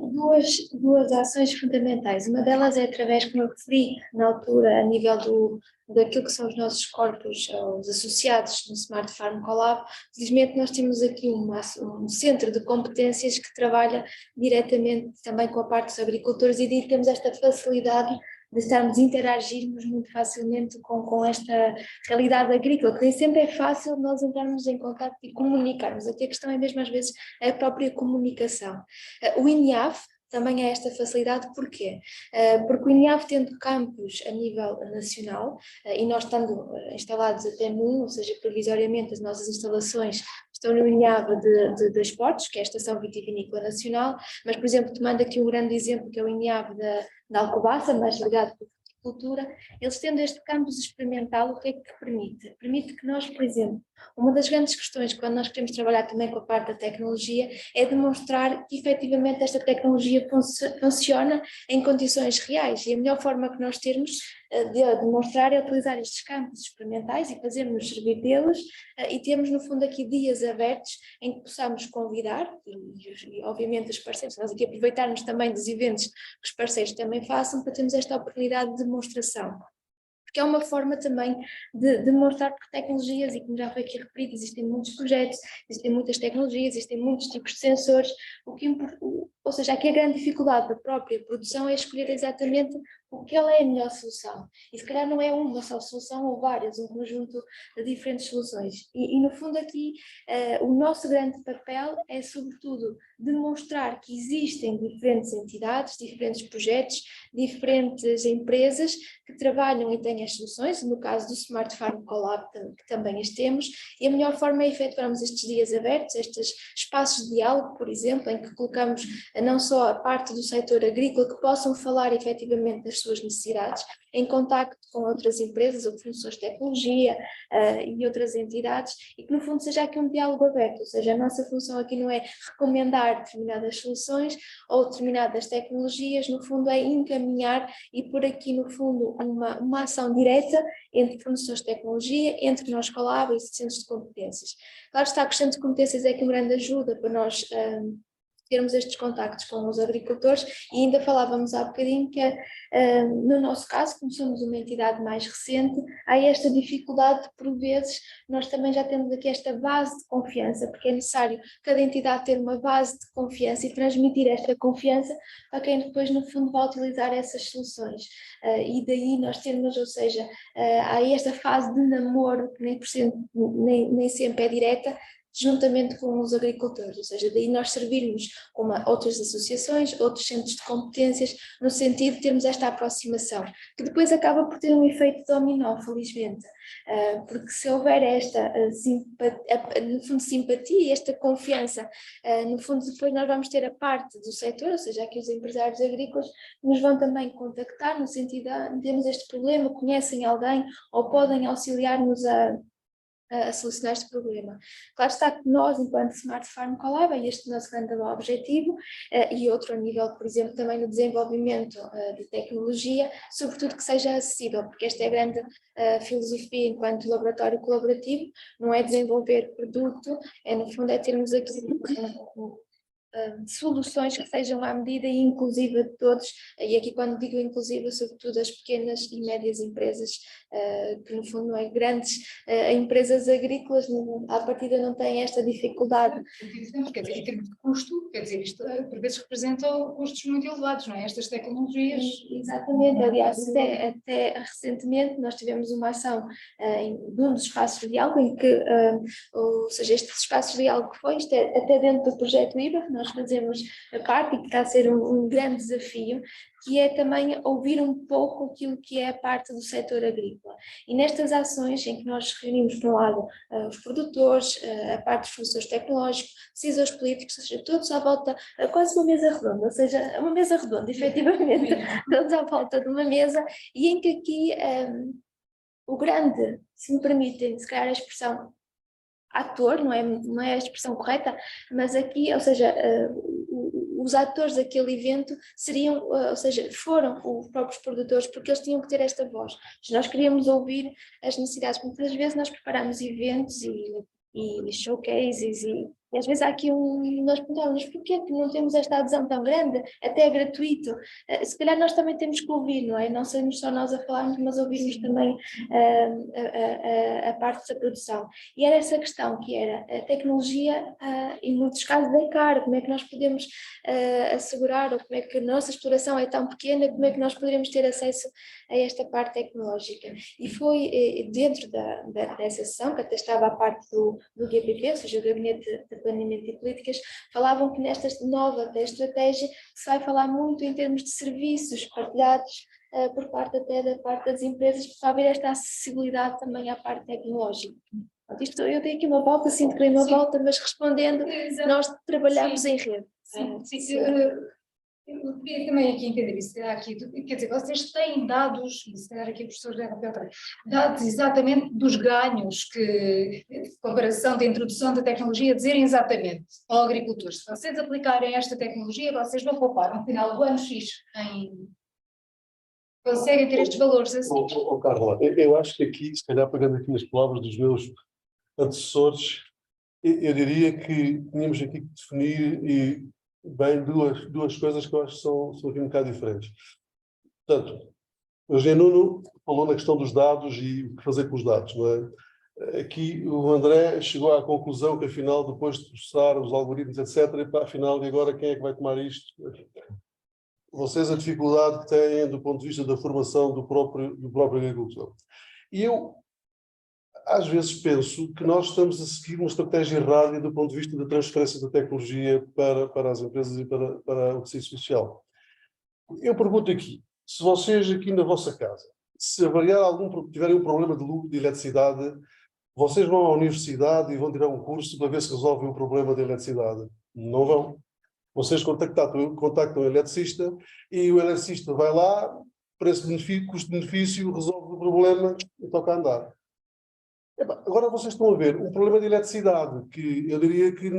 duas ações fundamentais. Uma delas é através, como eu referi na altura, a nível daquilo que são os nossos corpos, os associados no Smart Farm Collab. Felizmente nós temos aqui um centro de competências que trabalha diretamente também com a parte dos agricultores, e daí temos esta facilidade de estarmos a interagirmos muito facilmente com esta realidade agrícola, que nem sempre é fácil nós entrarmos em contato e comunicarmos. Aqui a questão é mesmo às vezes a própria comunicação. O INIAF também é esta facilidade, porquê? Porque o INIAF, tendo campos a nível nacional, e nós estando instalados até NUM, ou seja, provisoriamente as nossas instalações estão no INIAV de Esportes, que é a Estação Vitivinícola Nacional, mas, por exemplo, tomando aqui um grande exemplo, que é o INIAV da Alcobaça, mais ligado à cultura, eles tendo este campus experimental, o que é que permite? Permite que nós, por exemplo, uma das grandes questões quando nós queremos trabalhar também com a parte da tecnologia é demonstrar que efetivamente esta tecnologia funciona em condições reais, e a melhor forma que nós temos de demonstrar é utilizar estes campos experimentais e fazermos servir deles, e temos no fundo aqui dias abertos em que possamos convidar, e obviamente os parceiros, nós aqui aproveitarmos também dos eventos que os parceiros também façam, para termos esta oportunidade de demonstração. Porque é uma forma também de demonstrar que tecnologias, e como já foi aqui referido, existem muitos projetos, existem muitas tecnologias, existem muitos tipos de sensores, ou seja, aqui a grande dificuldade da própria produção é escolher exatamente o que ela é a melhor solução. E se calhar não é uma só solução ou várias, um conjunto de diferentes soluções. E no fundo aqui o nosso grande papel é sobretudo demonstrar que existem diferentes entidades, diferentes projetos, diferentes empresas que trabalham e têm as soluções, no caso do Smart Farm Collab, que também as temos, e a melhor forma é efetuarmos estes dias abertos, estes espaços de diálogo, por exemplo, em que colocamos não só a parte do setor agrícola, que possam falar efetivamente das suas necessidades, em contacto com outras empresas ou funções de tecnologia e outras entidades, e que no fundo seja aqui um diálogo aberto, ou seja, a nossa função aqui não é recomendar determinadas soluções ou determinadas tecnologias, no fundo é encaminhar e pôr aqui no fundo uma ação direta entre fornecedores de tecnologia, entre nós Collab e centros de competências. Claro está, que o centro de competências é aqui uma grande ajuda para nós termos estes contactos com os agricultores, e ainda falávamos há bocadinho que no nosso caso, como somos uma entidade mais recente, há esta dificuldade de, por vezes, nós também já temos aqui esta base de confiança, porque é necessário cada entidade ter uma base de confiança e transmitir esta confiança a quem depois no fundo vai utilizar essas soluções, e daí nós termos, ou seja, há esta fase de namoro que nem sempre é direta, juntamente com os agricultores, ou seja, daí nós servirmos como outras associações, outros centros de competências, no sentido de termos esta aproximação, que depois acaba por ter um efeito dominó, felizmente, porque se houver esta no fundo, simpatia e esta confiança, no fundo depois nós vamos ter a parte do setor, ou seja, aqui os empresários agrícolas nos vão também contactar no sentido de temos este problema, conhecem alguém ou podem auxiliar-nos a solucionar este problema. Claro está que nós, enquanto Smart Farm Collab, é este o nosso grande objetivo, e outro a nível, por exemplo, também do desenvolvimento de tecnologia, sobretudo que seja acessível, porque esta é a grande filosofia enquanto laboratório colaborativo, não é desenvolver produto, no fundo é termos aqui soluções que sejam à medida e inclusiva de todos, e aqui quando digo inclusiva, sobretudo as pequenas e médias empresas, que no fundo não é grandes empresas agrícolas, à partida não têm esta dificuldade. Quer dizer, em termos de custo, quer dizer, isto por vezes representa custos muito elevados, não é? Estas tecnologias. Exatamente, aliás, até recentemente nós tivemos uma ação de um dos espaços de diálogo em que, ou seja, este espaço de diálogo que foi, isto é até dentro do projeto IBA, que nós fazemos a parte e que está a ser um grande desafio, que é também ouvir um pouco aquilo que é a parte do setor agrícola. E nestas ações em que nós reunimos, por um lado, os produtores, a parte dos professores tecnológicos, decisores políticos, ou seja, todos à volta, quase uma mesa redonda, ou seja, uma mesa redonda, efetivamente, todos à volta de uma mesa, e em que aqui o grande, se me permitem, se calhar a expressão ator, não é a expressão correta, mas aqui, ou seja, os atores daquele evento seriam, ou seja, foram os próprios produtores, porque eles tinham que ter esta voz. Nós queríamos ouvir as necessidades, porque muitas vezes nós preparamos eventos e showcases e às vezes há aqui nós perguntamos, porquê que não temos esta adesão tão grande, até é gratuito? Se calhar nós também temos que ouvir, não é? Não sermos só nós a falarmos, mas ouvirmos também a parte da produção. E era essa questão, que era a tecnologia, em muitos casos é cara, como é que nós podemos assegurar, ou como é que a nossa exploração é tão pequena, como é que nós poderemos ter acesso a esta parte tecnológica? E foi dentro dessa sessão, que até estava a parte do GPP, ou seja, o Gabinete de Planeamento e Políticas, falavam que nesta nova estratégia se vai falar muito em termos de serviços partilhados por parte até da parte das empresas, para haver esta acessibilidade também à parte tecnológica. Eu tenho aqui uma volta, sinto que dei uma volta, mas respondendo, nós trabalhamos em rede. Sim. Eu queria também aqui entender isso, aqui, quer dizer, vocês têm dados, e se calhar aqui o professor deve apontar, dados exatamente dos ganhos que, de comparação da introdução da tecnologia, dizerem exatamente ao agricultor, se vocês aplicarem esta tecnologia, vocês vão poupar no final do ano X conseguem ter estes valores assim. Carla, eu acho que aqui, se calhar pegando aqui nas palavras dos meus antecessores, eu diria que tínhamos aqui que definir bem duas coisas que eu acho que são aqui um bocado diferentes. Portanto, o Eugênio Nuno falou na questão dos dados e o que fazer com os dados, não é? Aqui o André chegou à conclusão que, afinal, depois de processar os algoritmos, etc., afinal, e agora quem é que vai tomar isto? Vocês, a dificuldade que têm do ponto de vista da formação do próprio agricultor. E eu, às vezes, penso que nós estamos a seguir uma estratégia errada do ponto de vista da transferência da tecnologia para as empresas e para o tecido social. Eu pergunto aqui, se vocês aqui na vossa casa, se tiverem um problema de eletricidade, vocês vão à universidade e vão tirar um curso para ver se resolvem o problema da eletricidade? Não vão. Vocês contactam o eletricista e o eletricista vai lá, preço-benefício, custo-benefício, resolve o problema e toca a andar. Agora vocês estão a ver um problema de eletricidade, que eu diria que,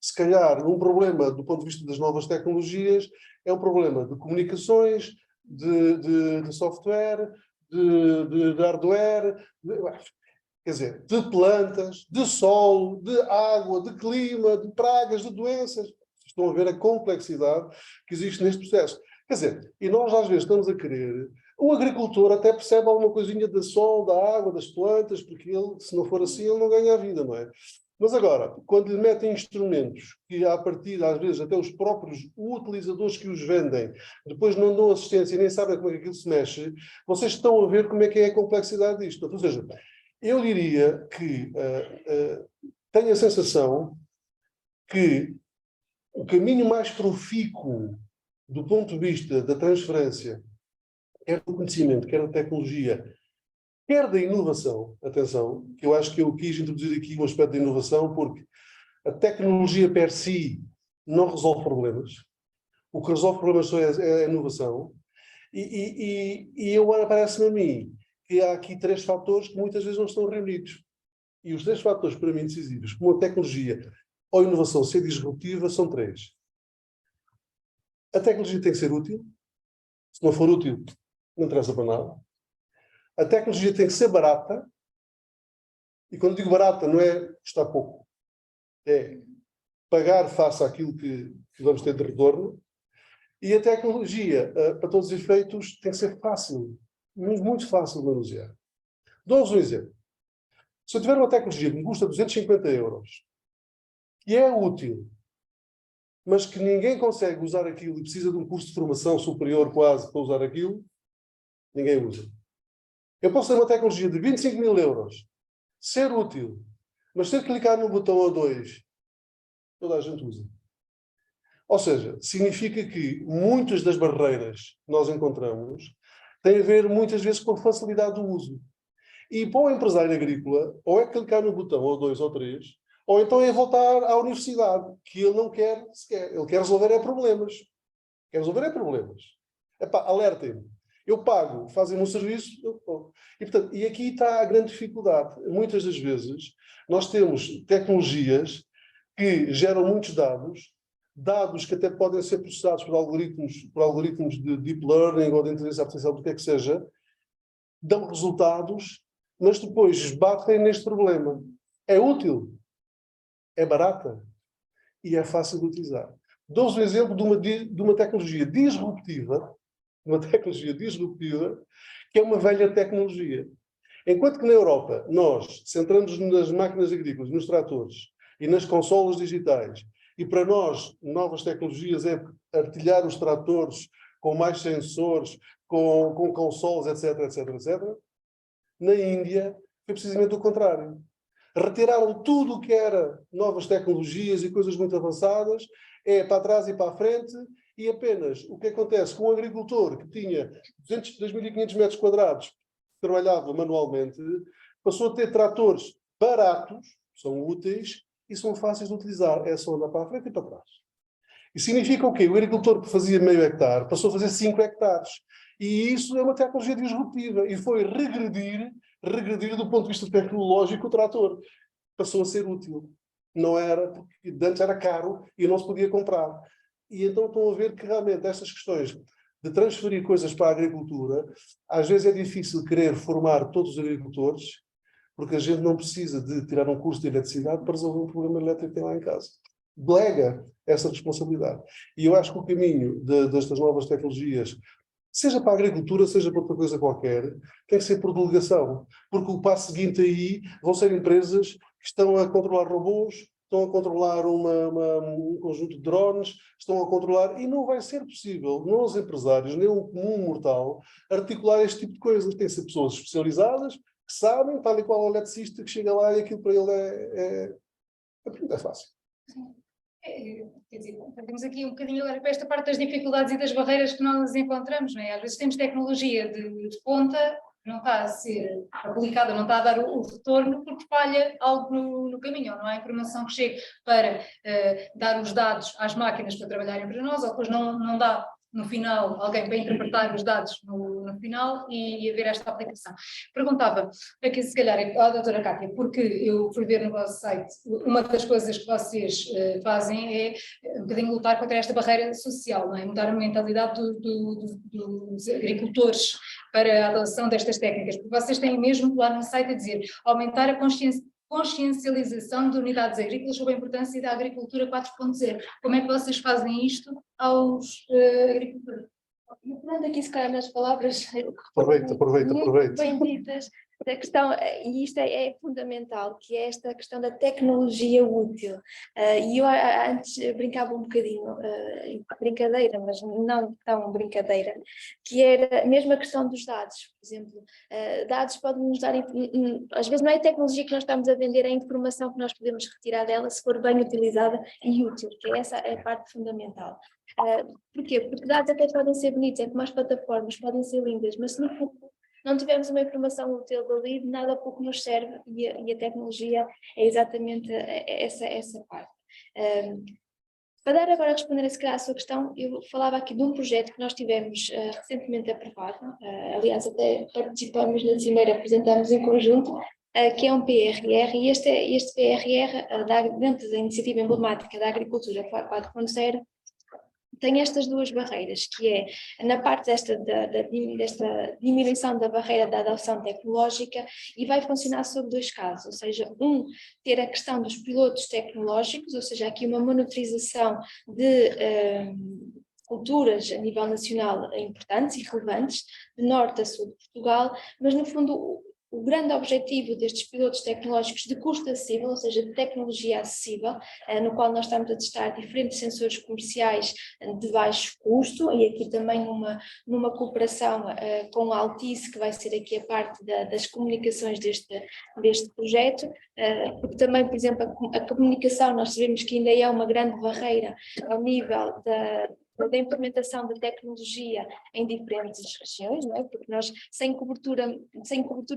se calhar, um problema do ponto de vista das novas tecnologias, é um problema de comunicações, de software, de hardware, quer dizer, de plantas, de solo, de água, de clima, de pragas, de doenças. Estão a ver a complexidade que existe neste processo. Quer dizer, e nós às vezes estamos a querer... O agricultor até percebe alguma coisinha do sol, da água, das plantas, porque ele, se não for assim, ele não ganha a vida, não é? Mas agora, quando lhe metem instrumentos que, à partida, às vezes, até os próprios utilizadores que os vendem, depois não dão assistência e nem sabem como é que aquilo se mexe, vocês estão a ver como é que é a complexidade disto. Ou seja, eu diria que tenho a sensação que o caminho mais profícuo do ponto de vista da transferência, quer do conhecimento, quer da tecnologia, quer da inovação, atenção, que eu acho que eu quis introduzir aqui um aspecto da inovação, porque a tecnologia per si não resolve problemas. O que resolve problemas é a inovação. E agora parece-me a mim que há aqui 3 fatores que muitas vezes não estão reunidos. E os 3 fatores, para mim, decisivos, como a tecnologia ou a inovação ser disruptiva, são 3. A tecnologia tem que ser útil. Se não for útil, não interessa para nada. A tecnologia tem que ser barata. E quando digo barata, não é custar pouco. É pagar face àquilo que vamos ter de retorno. E a tecnologia, para todos os efeitos, tem que ser fácil. Muito fácil de manusear. Dou-vos um exemplo. Se eu tiver uma tecnologia que me custa 250 euros, que é útil, mas que ninguém consegue usar aquilo e precisa de um curso de formação superior quase para usar aquilo, ninguém usa. Eu posso ter uma tecnologia de 25 mil euros, ser útil, mas ter que clicar no botão ou 2, toda a gente usa. Ou seja, significa que muitas das barreiras que nós encontramos têm a ver muitas vezes com a facilidade do uso. E para o empresário agrícola, ou é clicar no botão ou 2 ou 3, ou então é voltar à universidade, que ele não quer sequer. Ele quer resolver problemas. Quer resolver problemas. Epá, alertem-me. Eu pago, fazem-me um serviço, e aqui está a grande dificuldade. Muitas das vezes, nós temos tecnologias que geram muitos dados que até podem ser processados por algoritmos de deep learning ou de inteligência artificial, do que é que seja, dão resultados, mas depois esbatem neste problema. É útil, é barata e é fácil de utilizar. Dou-vos um exemplo de uma tecnologia disruptiva, que é uma velha tecnologia. Enquanto que na Europa nós centramos nas máquinas agrícolas, nos tratores e nas consolas digitais, e para nós novas tecnologias é artilhar os tratores com mais sensores, com consoles, etc. Na Índia foi precisamente o contrário. Retiraram tudo o que era novas tecnologias e coisas muito avançadas, é para trás e para a frente, e apenas o que acontece com um agricultor que tinha 2.500 metros quadrados, trabalhava manualmente, passou a ter tratores baratos, são úteis e são fáceis de utilizar. É só andar para a frente e para trás. E significa o quê? O agricultor que fazia meio hectare passou a fazer 5 hectares. E isso é uma tecnologia disruptiva. E foi regredir do ponto de vista tecnológico o trator. Passou a ser útil. Não era, porque antes era caro e não se podia comprar. E então estão a ver que realmente estas questões de transferir coisas para a agricultura, às vezes é difícil querer formar todos os agricultores, porque a gente não precisa de tirar um curso de eletricidade para resolver um problema elétrico que tem lá em casa. Delega essa responsabilidade. E eu acho que o caminho destas novas tecnologias, seja para a agricultura, seja para outra coisa qualquer, tem que ser por delegação. Porque o passo seguinte aí vão ser empresas que estão a controlar robôs, estão a controlar um conjunto de drones, estão a controlar... E não vai ser possível, não os empresários, nem um comum mortal, articular este tipo de coisas. Tem que ser pessoas especializadas, que sabem, tal e qual o eletricista que chega lá e aquilo para ele é fácil. Quer dizer, temos aqui um bocadinho agora para esta parte das dificuldades e das barreiras que nós encontramos, não é? Às vezes temos tecnologia de ponta que não está a ser aplicada, não está a dar o retorno porque falha algo no caminho, ou não há informação que chegue para dar os dados às máquinas para trabalharem para nós, ou depois não dá no final alguém para interpretar os dados no final e haver esta aplicação. Perguntava aqui se calhar à doutora Cátia, porque eu fui ver no vosso site, uma das coisas que vocês fazem é um bocadinho lutar contra esta barreira social, não é? Mudar a mentalidade dos agricultores para a adoção destas técnicas, porque vocês têm mesmo lá no site a dizer aumentar a consciencialização de unidades agrícolas sobre a importância da agricultura 4.0. Como é que vocês fazem isto aos agricultores? Pegando aqui se calhar nas palavras Aproveita. bem ditas, A questão, e isto é fundamental, que é esta questão da tecnologia útil. E eu antes brincava um bocadinho, brincadeira, mas não tão brincadeira, que era mesmo a questão dos dados. Por exemplo, dados podem nos dar, às vezes não é a tecnologia que nós estamos a vender, é a informação que nós podemos retirar dela se for bem utilizada e útil, que essa é a parte fundamental. Porquê? Porque dados até podem ser bonitos, é como as plataformas, podem ser lindas, mas se não tivermos uma informação útil dali, nada pouco nos serve e a tecnologia é exatamente essa parte. Para dar agora a responder se calhar a sua questão, eu falava aqui de um projeto que nós tivemos recentemente aprovado, aliás até participamos na Cimeira, apresentamos em conjunto, que é um PRR, e este PRR, dentro da iniciativa emblemática da Agricultura 4.0, tem estas duas barreiras, que é na parte desta diminuição da barreira da adoção tecnológica, e vai funcionar sobre dois casos, ou seja, ter a questão dos pilotos tecnológicos, ou seja, aqui uma monitorização de culturas a nível nacional importantes e relevantes, de norte a sul de Portugal, mas no fundo o grande objetivo destes pilotos tecnológicos de custo acessível, ou seja, de tecnologia acessível, no qual nós estamos a testar diferentes sensores comerciais de baixo custo, e aqui também numa cooperação com a Altice, que vai ser aqui a parte das comunicações deste projeto, porque também, por exemplo, a comunicação, nós sabemos que ainda é uma grande barreira ao nível da implementação da tecnologia em diferentes regiões, não é? Porque nós sem cobertura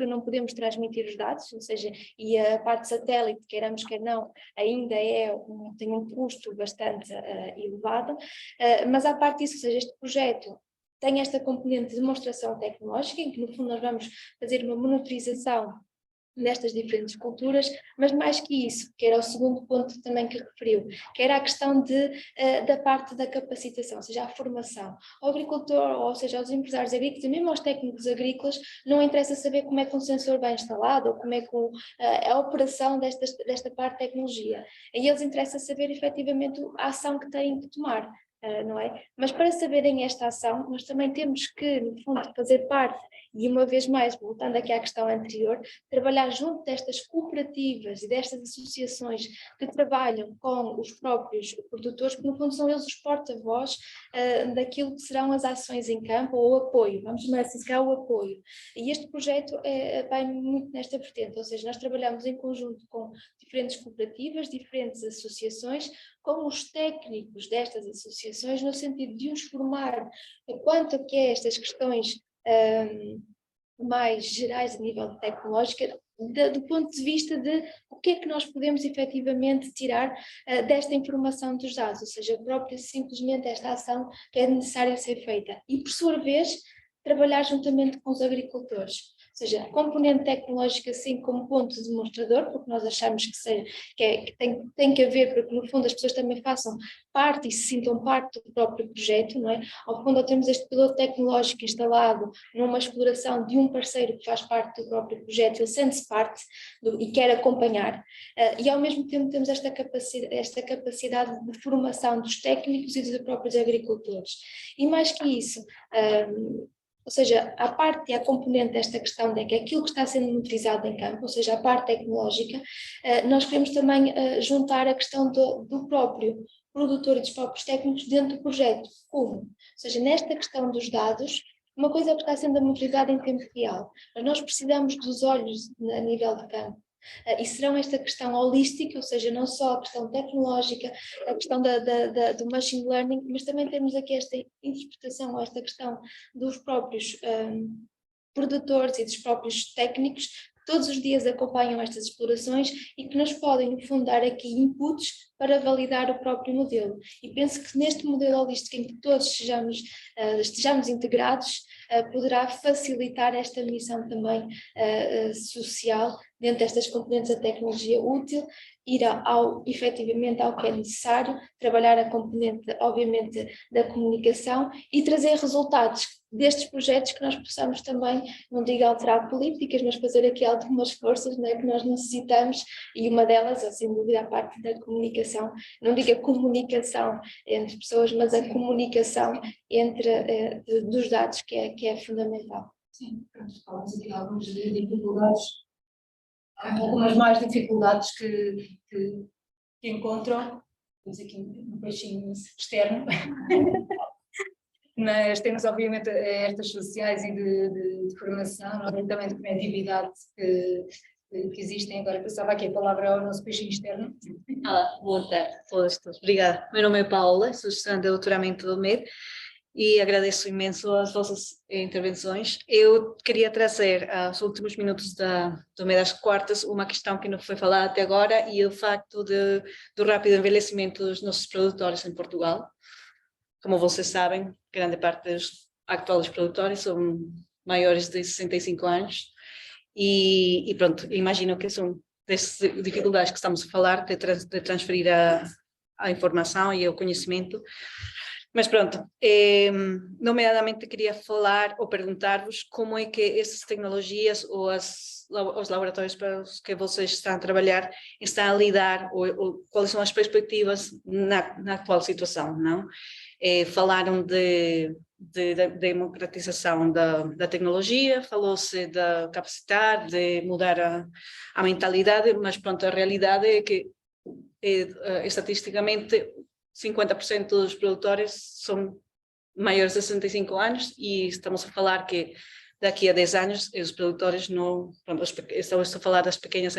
não podemos transmitir os dados, ou seja, e a parte satélite, queiramos quer não, ainda tem um custo bastante elevado, mas à parte disso, ou seja, este projeto tem esta componente de demonstração tecnológica, em que no fundo nós vamos fazer uma monitorização nestas diferentes culturas, mas mais que isso, que era o segundo ponto também que referiu, que era a questão da parte da capacitação, ou seja, a formação. Ao agricultor, ou seja, aos empresários agrícolas, e mesmo aos técnicos agrícolas, não interessa saber como é que um sensor vai instalado, ou como é que a operação desta parte de tecnologia. A eles interessa saber efetivamente a ação que têm que tomar. Não é? Mas para saberem esta ação, nós também temos que, no fundo, fazer parte, e uma vez mais, voltando aqui à questão anterior, trabalhar junto destas cooperativas e destas associações que trabalham com os próprios produtores, porque no fundo são eles os porta-voz daquilo que serão as ações em campo, ou o apoio, vamos chamar assim, que é o apoio. E este projeto vai muito nesta vertente, ou seja, nós trabalhamos em conjunto com diferentes cooperativas, diferentes associações, com os técnicos destas associações, no sentido de os formar quanto a que é estas questões mais gerais a nível tecnológico, do ponto de vista de o que é que nós podemos efetivamente tirar desta informação dos dados, ou seja, simplesmente esta ação que é necessária ser feita. E, por sua vez, trabalhar juntamente com os agricultores. Ou seja, a componente tecnológica assim como ponto demonstrador, porque nós achamos que tem que haver, para que no fundo as pessoas também façam parte e se sintam parte do próprio projeto, não é? Ao fundo temos este piloto tecnológico instalado numa exploração de um parceiro que faz parte do próprio projeto, ele sente-se parte e quer acompanhar, e ao mesmo tempo temos esta capacidade de formação dos técnicos e dos próprios agricultores. E mais que isso, ou seja, a parte e a componente desta questão de que aquilo que está sendo monitorizado em campo, ou seja, a parte tecnológica, nós queremos também juntar a questão do próprio produtor e dos próprios técnicos dentro do projeto. Como? Ou seja, nesta questão dos dados, uma coisa é o que está sendo monitorizado em tempo real, mas nós precisamos dos olhos a nível de campo. E serão esta questão holística, ou seja, não só a questão tecnológica, a questão do machine learning, mas também temos aqui esta interpretação, ou esta questão dos próprios produtores e dos próprios técnicos, que todos os dias acompanham estas explorações e que nos podem, no fundo, dar aqui inputs para validar o próprio modelo. E penso que neste modelo holístico em que todos estejamos integrados, poderá facilitar esta missão também social dentro destas componentes da tecnologia útil, ir efetivamente ao que é necessário, trabalhar a componente, obviamente, da comunicação e trazer resultados destes projetos que nós possamos também, não digo alterar políticas, mas fazer aqui algumas forças, não é, que nós necessitamos, e uma delas, sem dúvida, a parte da comunicação, não digo a comunicação entre pessoas, mas a comunicação dos dados que é fundamental. Sim, falamos aqui de algumas dificuldades, algumas mais dificuldades que encontram, temos aqui um peixinho externo, mas temos obviamente estas sociais e de formação, também de conectividade que existem. Agora passava aqui a palavra ao nosso peixinho externo. Olá, boa tarde a todas. Meu nome é Paula, sou estudante de doutoramento do MED e agradeço imenso as vossas intervenções. Eu queria trazer aos últimos minutos do MED às quartas uma questão que não foi falada até agora e o facto do rápido envelhecimento dos nossos produtores em Portugal. Como vocês sabem, grande parte dos atuais produtores são maiores de 65 anos e pronto, imagino que são dessas dificuldades que estamos a falar de transferir a informação e o conhecimento. Mas pronto, nomeadamente queria falar ou perguntar-vos como é que essas tecnologias ou os laboratórios para os que vocês estão a trabalhar estão a lidar ou quais são as perspectivas na atual situação, não? Falaram de democratização da tecnologia, falou-se de capacitar, de mudar a mentalidade, mas pronto, a realidade é que estatisticamente 50% dos produtores são maiores de 65 anos e estamos a falar que daqui a 10 anos os produtores não, pronto, estou a falar das pequenas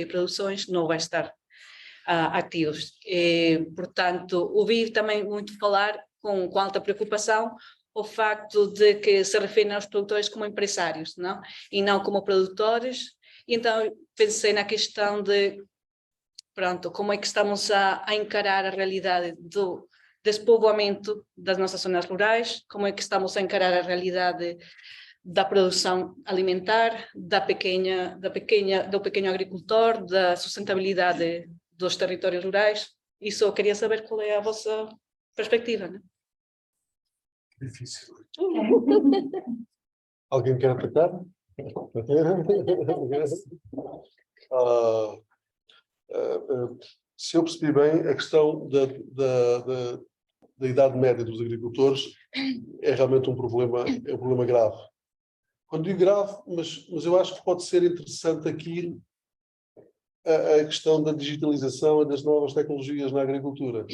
produções, não vai estar ativos. Portanto, ouvi também muito falar com alta preocupação o facto de que se referem aos produtores como empresários, não? E não como produtores. E então pensei na questão de pronto, como é que estamos a encarar a realidade do despovoamento das nossas zonas rurais, como é que estamos a encarar a realidade da produção alimentar, do pequeno agricultor, da sustentabilidade dos territórios rurais. Isso eu queria saber qual é a vossa perspectiva, né? Difícil. Alguém quer atacar? Se eu percebi bem, a questão da idade média dos agricultores é realmente um problema grave. Quando digo grave, mas eu acho que pode ser interessante aqui a questão da digitalização e das novas tecnologias na agricultura.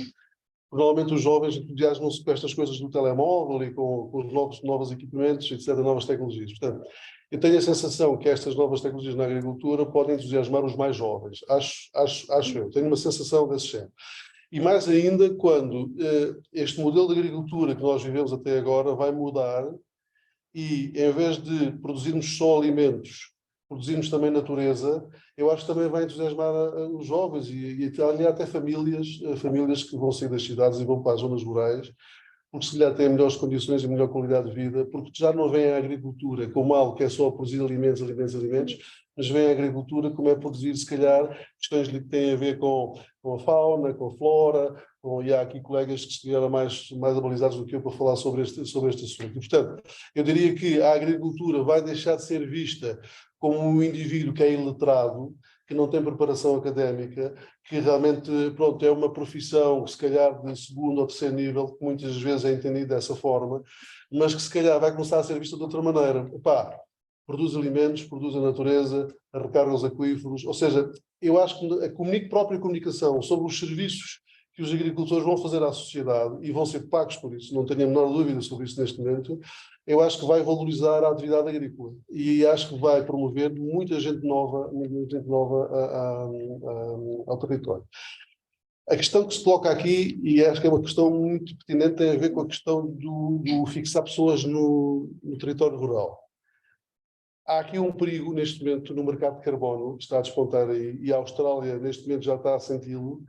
Normalmente os jovens entusiasmam-se com estas coisas do telemóvel e com os novos equipamentos, etc., novas tecnologias. Portanto, eu tenho a sensação que estas novas tecnologias na agricultura podem entusiasmar os mais jovens. Acho eu. Tenho uma sensação desse género. E mais ainda quando este modelo de agricultura que nós vivemos até agora vai mudar e, em vez de produzirmos só alimentos, produzirmos também natureza, eu acho que também vai entusiasmar os jovens e até famílias que vão sair das cidades e vão para as zonas rurais, porque se calhar têm melhores condições e melhor qualidade de vida, porque já não vem a agricultura como algo que é só produzir alimentos, mas vem a agricultura como é produzir, se calhar, questões que têm a ver com a fauna, com a flora, e há aqui colegas que estiveram mais abalizados do que eu para falar sobre este assunto. E, portanto, eu diria que a agricultura vai deixar de ser vista como um indivíduo que é iletrado, que não tem preparação académica, que realmente, pronto, é uma profissão, se calhar, de segundo ou terceiro nível, que muitas vezes é entendida dessa forma, mas que se calhar vai começar a ser vista de outra maneira. Epá, produz alimentos, produz a natureza, recarga os aquíferos, ou seja, eu acho que a própria comunicação sobre os serviços que os agricultores vão fazer à sociedade e vão ser pagos por isso, não tenho a menor dúvida sobre isso neste momento, eu acho que vai valorizar a atividade agrícola e acho que vai promover muita gente nova ao território. A questão que se coloca aqui, e acho que é uma questão muito pertinente, tem a ver com a questão do fixar pessoas no território rural. Há aqui um perigo neste momento no mercado de carbono, que está a despontar aí, e a Austrália neste momento já está a senti-lo,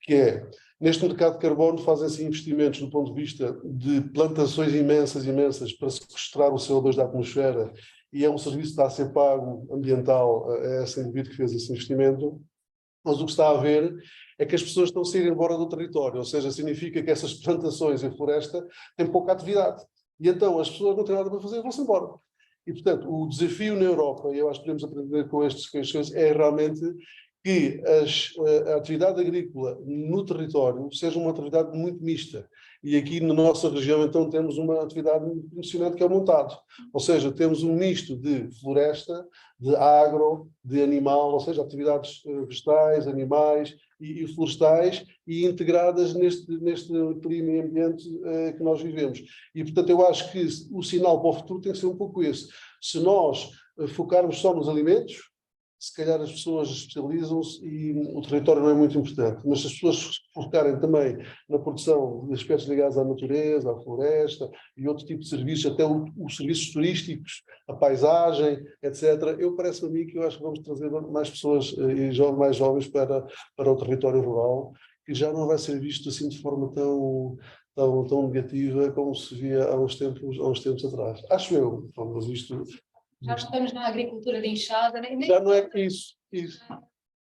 que é, neste mercado de carbono fazem-se investimentos do ponto de vista de plantações imensas para sequestrar o CO2 da atmosfera, e é um serviço que está a ser pago ambiental a esse indivíduo que fez esse investimento, mas o que está a ver é que as pessoas estão a sair embora do território, ou seja, significa que essas plantações e floresta têm pouca atividade, e então as pessoas não têm nada para fazer e vão-se embora. E, portanto, o desafio na Europa, e eu acho que podemos aprender com estas coisas, é realmente que a atividade agrícola no território seja uma atividade muito mista E aqui na nossa região, então, temos uma atividade muito impressionante que é o montado. Ou seja, temos um misto de floresta, de agro, de animal, ou seja, atividades vegetais, animais e florestais, e integradas neste clima e ambiente que nós vivemos. E, portanto, eu acho que o sinal para o futuro tem que ser um pouco esse. Se nós focarmos só nos alimentos, se calhar as pessoas especializam-se e o território não é muito importante. Mas se as pessoas focarem também na produção de aspectos ligados à natureza, à floresta e outro tipo de serviços, até os serviços turísticos, a paisagem, etc., parece-me a mim que eu acho que vamos trazer mais pessoas e mais jovens para o território rural, que já não vai ser visto assim de forma tão negativa como se via há uns tempos atrás. Acho eu, mas isto... Já estamos na agricultura de enxada, Já não é isso.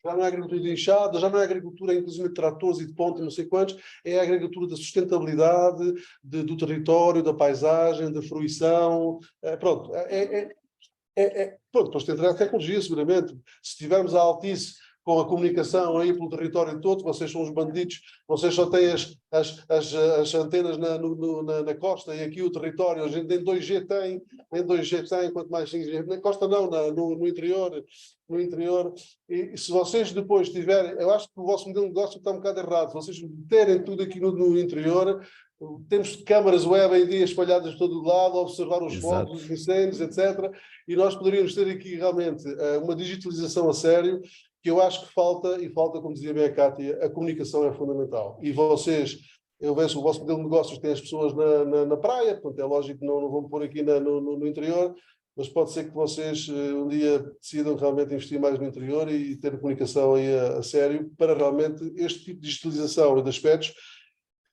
Já não é agricultura de enxada, já não é agricultura, inclusive de tratores e de ponta, não sei quantos, é a agricultura da sustentabilidade, do território, da paisagem, da fruição. Pronto, pronto, depois tem a tecnologia, seguramente. Se tivermos a Altice com a comunicação aí pelo território todo, vocês são os bandidos, vocês só têm as antenas na costa e aqui o território, a gente nem 2G tem, quanto mais 5G, na costa não, no interior, e se vocês depois tiverem, eu acho que o vosso modelo de negócio está um bocado errado, se vocês terem tudo aqui no interior, temos câmaras web em dia espalhadas por todo o lado, observar os fogos, os incêndios, etc. E nós poderíamos ter aqui realmente uma digitalização a sério, que eu acho que falta, como dizia bem a Cátia, a comunicação é fundamental. E vocês, eu vejo que o vosso modelo de negócios tem as pessoas na praia, portanto é lógico que não vão pôr aqui no interior, mas pode ser que vocês um dia decidam realmente investir mais no interior e ter comunicação aí a sério para realmente este tipo de digitalização e de aspectos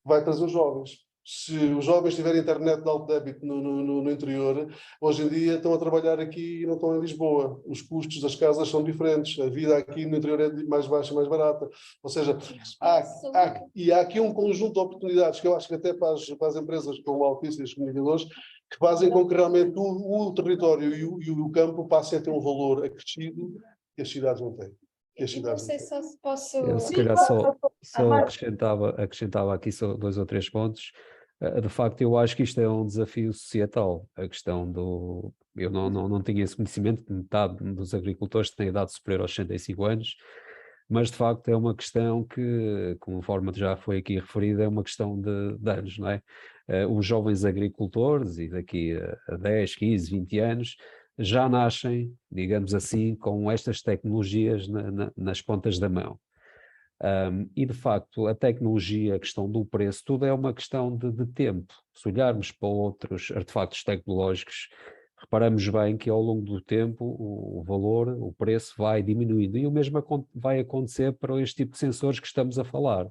vai trazer os jovens. Se os jovens tiverem internet de alto débito no interior, hoje em dia estão a trabalhar aqui e não estão em Lisboa. Os custos das casas são diferentes. A vida aqui no interior é mais baixa e mais barata. Ou seja, há aqui um conjunto de oportunidades que eu acho que até para as empresas como a Altice e os comunicadores, que fazem com que realmente o território e o campo passem a ter um valor acrescido que as cidades não têm. Não sei só se posso... Eu se calhar só acrescentava aqui só 2 ou 3 pontos. De facto, eu acho que isto é um desafio societal, a questão do... Eu não tinha esse conhecimento, que metade dos agricultores têm idade superior aos 65 anos, mas de facto é uma questão que, conforme já foi aqui referida, é uma questão de anos, não é? Os jovens agricultores, e daqui a 10, 15, 20 anos, já nascem, digamos assim, com estas tecnologias nas pontas da mão. E, de facto, a tecnologia, a questão do preço, tudo é uma questão de tempo. Se olharmos para outros artefactos tecnológicos, reparamos bem que, ao longo do tempo, o valor, o preço vai diminuindo. E o mesmo vai acontecer para este tipo de sensores que estamos a falar.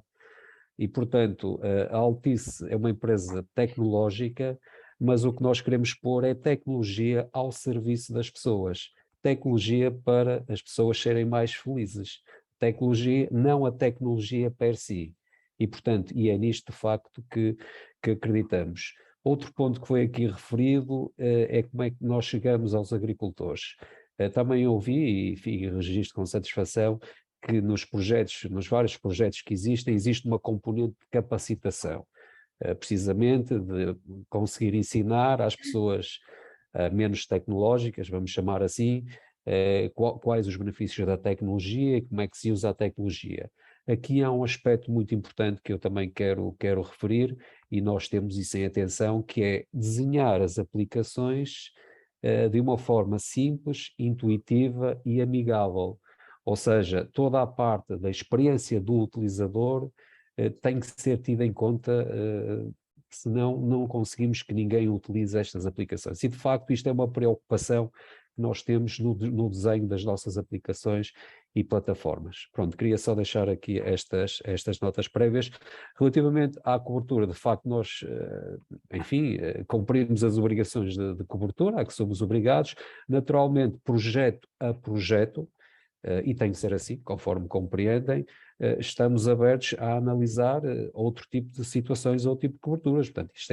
E, portanto, a Altice é uma empresa tecnológica, mas o que nós queremos pôr é tecnologia ao serviço das pessoas. Tecnologia para as pessoas serem mais felizes. Tecnologia, não a tecnologia per si. E, portanto, é nisto de facto que acreditamos. Outro ponto que foi aqui referido é como é que nós chegamos aos agricultores. Também ouvi e registro com satisfação que nos vários projetos que existem, existe uma componente de capacitação, precisamente de conseguir ensinar às pessoas menos tecnológicas, vamos chamar assim, quais os benefícios da tecnologia e como é que se usa a tecnologia. Aqui há um aspecto muito importante que eu também quero referir, e nós temos isso em atenção, que é desenhar as aplicações de uma forma simples, intuitiva e amigável. Ou seja, toda a parte da experiência do utilizador tem que ser tida em conta, senão não conseguimos que ninguém utilize estas aplicações. E, de facto, isto é uma preocupação que nós temos no desenho das nossas aplicações e plataformas. Pronto, queria só deixar aqui estas notas prévias. Relativamente à cobertura, de facto, nós, enfim, cumprimos as obrigações de cobertura a que somos obrigados, naturalmente, projeto a projeto, e tem que ser assim, conforme compreendem, estamos abertos a analisar outro tipo de situações, outro tipo de coberturas. Portanto, isto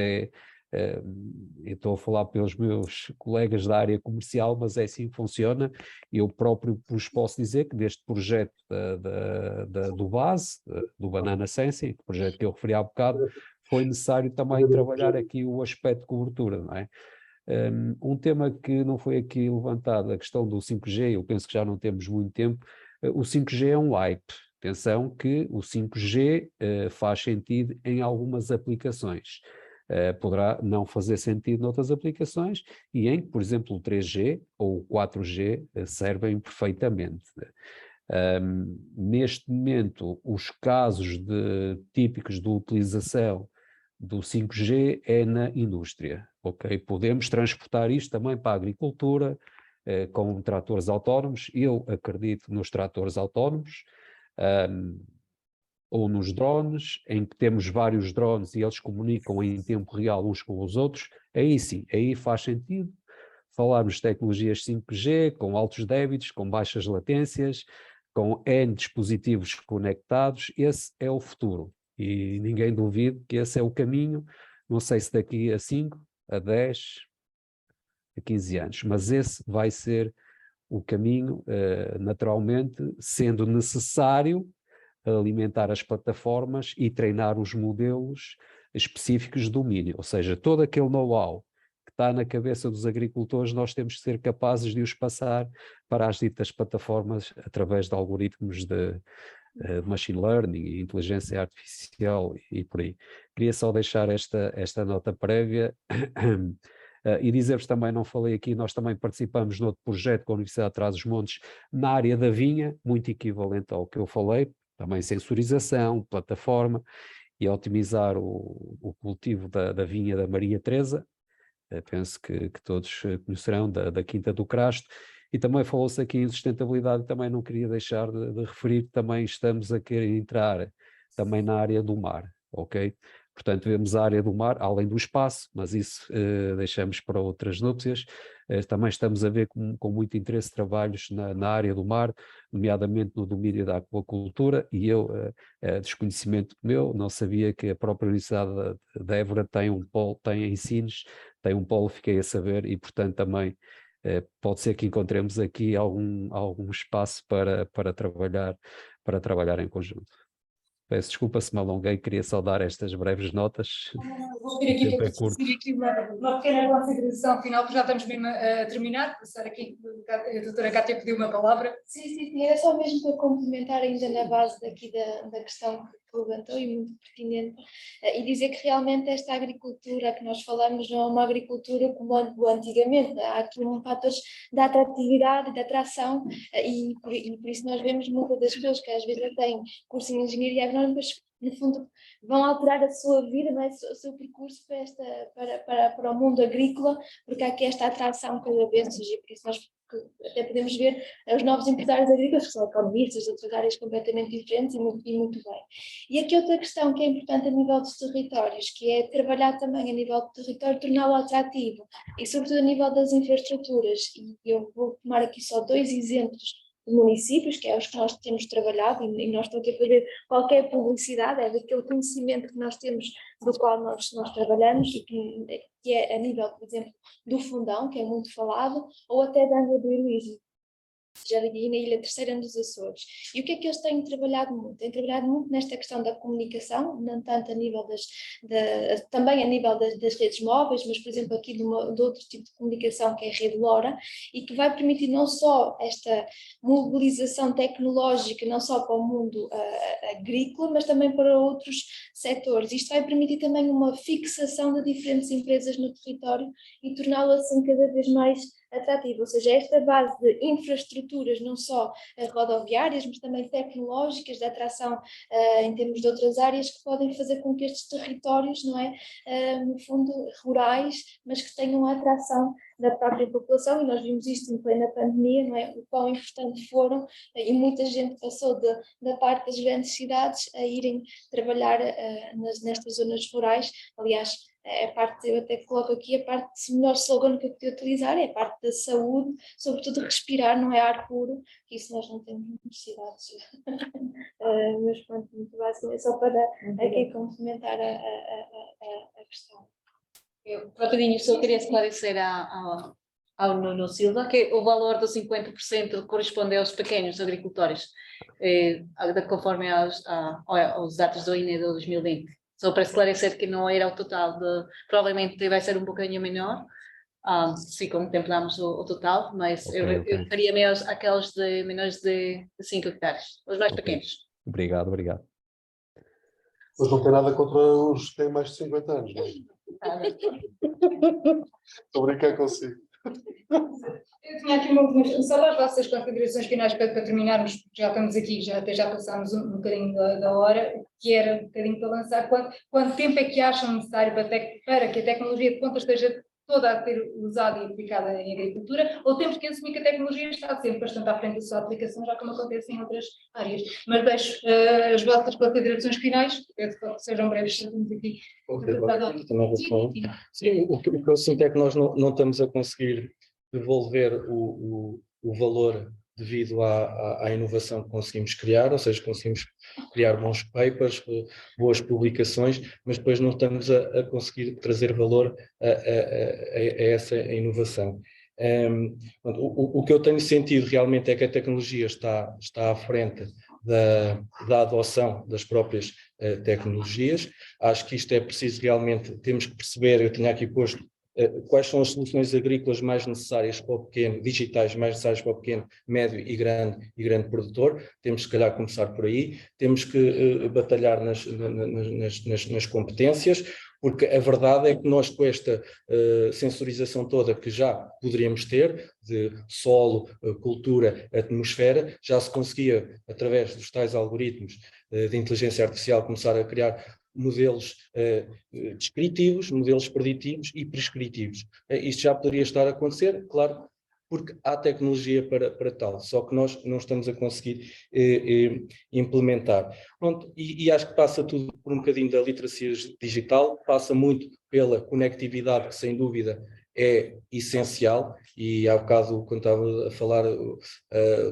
eu estou a falar pelos meus colegas da área comercial, mas é assim que funciona. Eu próprio vos posso dizer que deste projeto do base, do Banana Sensing, projeto que eu referi há bocado, foi necessário também trabalhar aqui o aspecto de cobertura, não é? Um tema que não foi aqui levantado, a questão do 5G, eu penso que já não temos muito tempo, o 5G é um hype. Atenção que o 5G faz sentido em algumas aplicações. Poderá não fazer sentido noutras aplicações e em que, por exemplo, o 3G ou o 4G servem perfeitamente. Neste momento, os casos típicos de utilização do 5G é na indústria, ok? Podemos transportar isto também para a agricultura, com tratores autónomos. Eu acredito nos tratores autónomos, ou nos drones, em que temos vários drones e eles comunicam em tempo real uns com os outros. Aí sim, aí faz sentido falarmos de tecnologias 5G, com altos débitos, com baixas latências, com N dispositivos conectados. Esse é o futuro e ninguém duvida que esse é o caminho. Não sei se daqui a 5, a 10, a 15 anos, mas esse vai ser o caminho, naturalmente, sendo necessário alimentar as plataformas e treinar os modelos específicos de domínio, ou seja, todo aquele know-how que está na cabeça dos agricultores, nós temos que ser capazes de os passar para as ditas plataformas através de algoritmos de machine learning e inteligência artificial e por aí. Queria só deixar esta nota prévia e dizer-vos também, não falei aqui, nós também participamos noutro projeto com a Universidade de Trás-os-Montes na área da vinha, muito equivalente ao que eu falei, também sensorização, plataforma e otimizar o cultivo da vinha da Maria Teresa, penso que todos conhecerão, da Quinta do Crasto, e também falou-se aqui em sustentabilidade, também não queria deixar de referir, também estamos a querer entrar também na área do mar, ok? Portanto, vemos a área do mar, além do espaço, mas isso deixamos para outras núpcias. Também estamos a ver com muito interesse trabalhos na área do mar, nomeadamente no domínio da aquacultura, e eu, desconhecimento meu, não sabia que a própria Universidade de Évora tem um polo, tem em Sines, tem um polo, fiquei a saber, e portanto também pode ser que encontremos aqui algum espaço para trabalhar em conjunto. Peço desculpa se me alonguei, queria só dar estas breves notas. Vou vir aqui para fazer aqui uma pequena consideração final, porque já estamos mesmo a terminar. Passar aqui, a doutora Cátia pediu uma palavra. Sim, era só mesmo para complementar ainda na base daqui da questão que levantou e muito pertinente, e dizer que realmente esta agricultura que nós falamos não é uma agricultura como antigamente, há aqui fatores de atratividade, de atração, e por isso nós vemos muitas das pessoas que às vezes têm curso em engenharia agrónoma, mas no fundo vão alterar a sua vida, não é? O seu percurso para o mundo agrícola, porque há aqui esta atração cada vez, e por isso nós até podemos ver os novos empresários agrícolas, que são economistas de outras áreas completamente diferentes e muito bem. E aqui outra questão que é importante a nível dos territórios, que é trabalhar também a nível do território, torná-lo atrativo, e sobretudo a nível das infraestruturas. E eu vou tomar aqui só 2 exemplos de municípios, que é os que nós temos trabalhado, e nós estamos aqui a fazer qualquer publicidade, é daquele conhecimento que nós temos do qual nós trabalhamos, e que é a nível, por exemplo, do Fundão, que é muito falado, ou até da Angra do Heroísmo, já ali na Ilha Terceira dos Açores. E o que é que eles têm trabalhado muito? Têm trabalhado muito nesta questão da comunicação, não tanto a nível também a nível das redes móveis, mas, por exemplo, aqui de outro tipo de comunicação, que é a rede LoRa, e que vai permitir não só esta mobilização tecnológica, não só para o mundo agrícola, mas também para outros setores. Isto vai permitir também uma fixação de diferentes empresas no território e torná-lo assim cada vez mais atrativo, ou seja, esta base de infraestruturas, não só rodoviárias, mas também tecnológicas, de atração em termos de outras áreas, que podem fazer com que estes territórios, não é, no fundo, rurais, mas que tenham a atração da própria população, e nós vimos isto em plena pandemia, não é, o quão importante foram, e muita gente passou da parte das grandes cidades a irem trabalhar nestas zonas rurais. Aliás, a parte, eu até coloco aqui a parte, o melhor slogan que eu podia utilizar é a parte da saúde, sobretudo respirar, não é ar puro, que isso nós não temos necessidades. Mas pronto, muito básico, é só para aqui complementar a questão. Eu, rapidinho, só queria esclarecer ao Nuno Silva que o valor dos 50% corresponde aos pequenos agricultores, conforme aos dados do INE de 2020. Só para esclarecer que não era o total, provavelmente vai ser um bocadinho menor, se contemplamos o total, mas Ok, ok. eu faria menos aqueles de menores de 5 hectares, os mais Ok. pequenos. Obrigado, obrigado. Mas não tem nada contra os que têm mais de 50 anos, não é? Estou a brincar consigo. Eu tinha aqui só para as vossas considerações finais para terminarmos, porque já estamos aqui, até já passámos um bocadinho da hora, que era um bocadinho para lançar. Quanto tempo é que acham necessário para que a tecnologia de ponta esteja toda a ser usada e aplicada em agricultura, ou temos que assumir que a tecnologia está sempre bastante à frente da sua aplicação, já como acontece em outras áreas. Mas deixo as vossas considerações finais, peço que sejam breves, estamos aqui. Sim, o que eu sinto é que nós não estamos a conseguir devolver o valor devido à inovação que conseguimos criar, ou seja, conseguimos criar bons papers, boas publicações, mas depois não estamos a conseguir trazer valor a essa inovação. O que eu tenho sentido realmente é que a tecnologia está à frente da adoção das próprias tecnologias. Acho que isto é preciso realmente, temos que perceber, eu tinha aqui posto, quais são as soluções agrícolas mais necessárias para o pequeno, digitais mais necessárias para o pequeno, médio e grande produtor. Temos se calhar começar por aí, temos que batalhar nas competências, porque a verdade é que nós com esta sensorização toda que já poderíamos ter, de solo, cultura, atmosfera, já se conseguia, através dos tais algoritmos de inteligência artificial, começar a criar modelos descritivos, modelos preditivos e prescritivos. Isto já poderia estar a acontecer, claro, porque há tecnologia para tal, só que nós não estamos a conseguir implementar. Pronto, e acho que passa tudo por um bocadinho da literacia digital, passa muito pela conectividade, que sem dúvida é essencial, e há bocado, quando estava a falar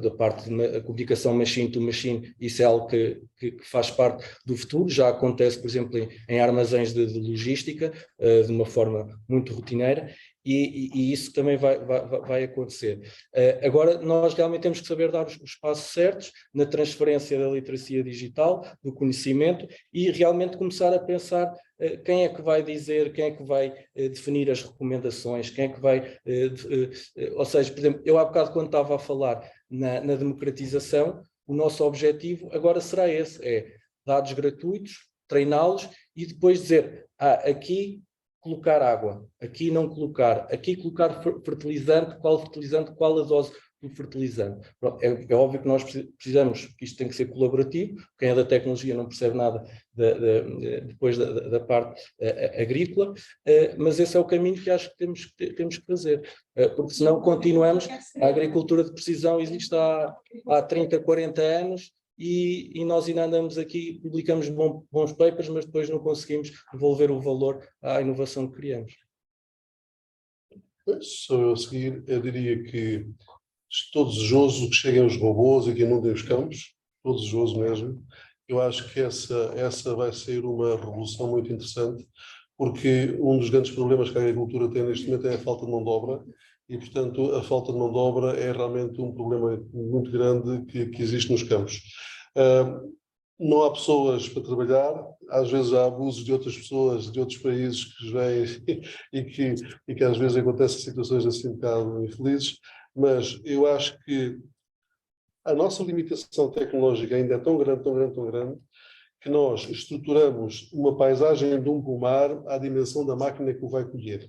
da parte de comunicação machine to machine, isso é algo que faz parte do futuro, já acontece, por exemplo, em armazéns de logística, de uma forma muito rotineira, e isso também vai acontecer. Agora, nós realmente temos que saber dar os passos certos na transferência da literacia digital, do conhecimento, e realmente começar a pensar quem é que vai dizer, quem é que vai definir as recomendações, quem é que vai... ou seja, por exemplo, eu há bocado quando estava a falar na democratização, o nosso objetivo agora será esse, é dados gratuitos, treiná-los e depois dizer, aqui colocar água, aqui não colocar, aqui colocar fertilizante, qual a dose do fertilizante. É óbvio que nós precisamos, que isto tem que ser colaborativo, quem é da tecnologia não percebe nada depois da parte agrícola, mas esse é o caminho que acho que temos que fazer, porque senão continuamos, a agricultura de precisão existe há 30, 40 anos, e nós ainda andamos aqui, publicamos bons papers, mas depois não conseguimos devolver o valor à inovação que criamos. Só eu a seguir, eu diria que estou desejoso que cheguem os robôs e que inundem os campos, estou desejoso mesmo. Eu acho que essa vai ser uma revolução muito interessante, porque um dos grandes problemas que a agricultura tem neste momento é a falta de mão de obra, e, portanto, a falta de mão de obra é realmente um problema muito grande que existe nos campos. Não há pessoas para trabalhar, às vezes há abusos de outras pessoas, de outros países que vêm e que às vezes acontecem situações assim um bocado infelizes, mas eu acho que a nossa limitação tecnológica ainda é tão grande, tão grande, tão grande, que nós estruturamos uma paisagem de um pomar à dimensão da máquina que o vai colher.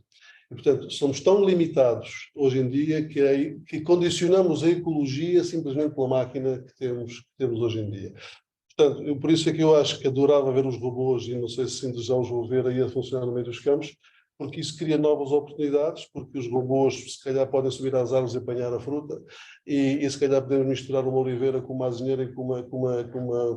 E, portanto, somos tão limitados hoje em dia que condicionamos a ecologia simplesmente pela máquina que temos hoje em dia. Portanto, por isso é que eu acho que adorava ver os robôs, e não sei se ainda já os vou ver aí a funcionar no meio dos campos, porque isso cria novas oportunidades, porque os robôs se calhar podem subir às árvores e apanhar a fruta, e se calhar podemos misturar uma oliveira com uma azinheira e com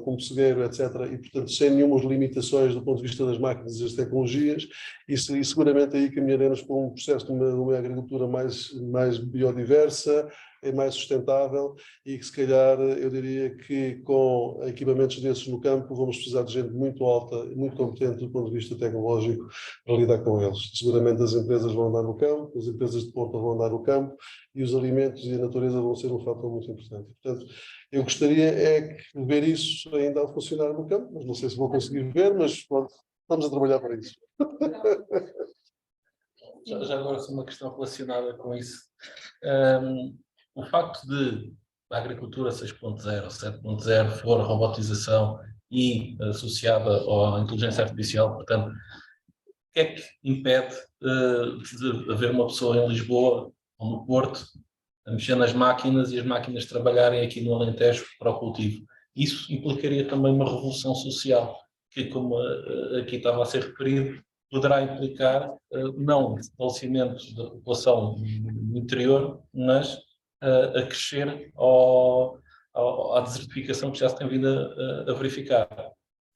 um pessegueiro, etc. E, portanto, sem nenhumas limitações do ponto de vista das máquinas e das tecnologias, e seguramente aí caminharemos para um processo de uma agricultura mais biodiversa, é mais sustentável, e que se calhar eu diria que com equipamentos desses no campo vamos precisar de gente muito alta, muito competente do ponto de vista tecnológico para lidar com eles. Seguramente as empresas vão andar no campo, as empresas de ponta vão andar no campo, e os alimentos e a natureza vão ser um fator muito importante. Portanto, eu gostaria de ver isso ainda a funcionar no campo, mas não sei se vou conseguir ver, mas pronto, Estamos a trabalhar para isso. Já agora só uma questão relacionada com isso. O facto de a agricultura 6.0, 7.0 for a robotização e associada à inteligência artificial, portanto, o que é que impede de haver uma pessoa em Lisboa ou no Porto a mexer nas máquinas e as máquinas trabalharem aqui no Alentejo para o cultivo? Isso implicaria também uma revolução social, que, como aqui estava a ser referido, poderá implicar não o falecimento da população no interior, mas a crescer à desertificação que já se tem vindo a verificar.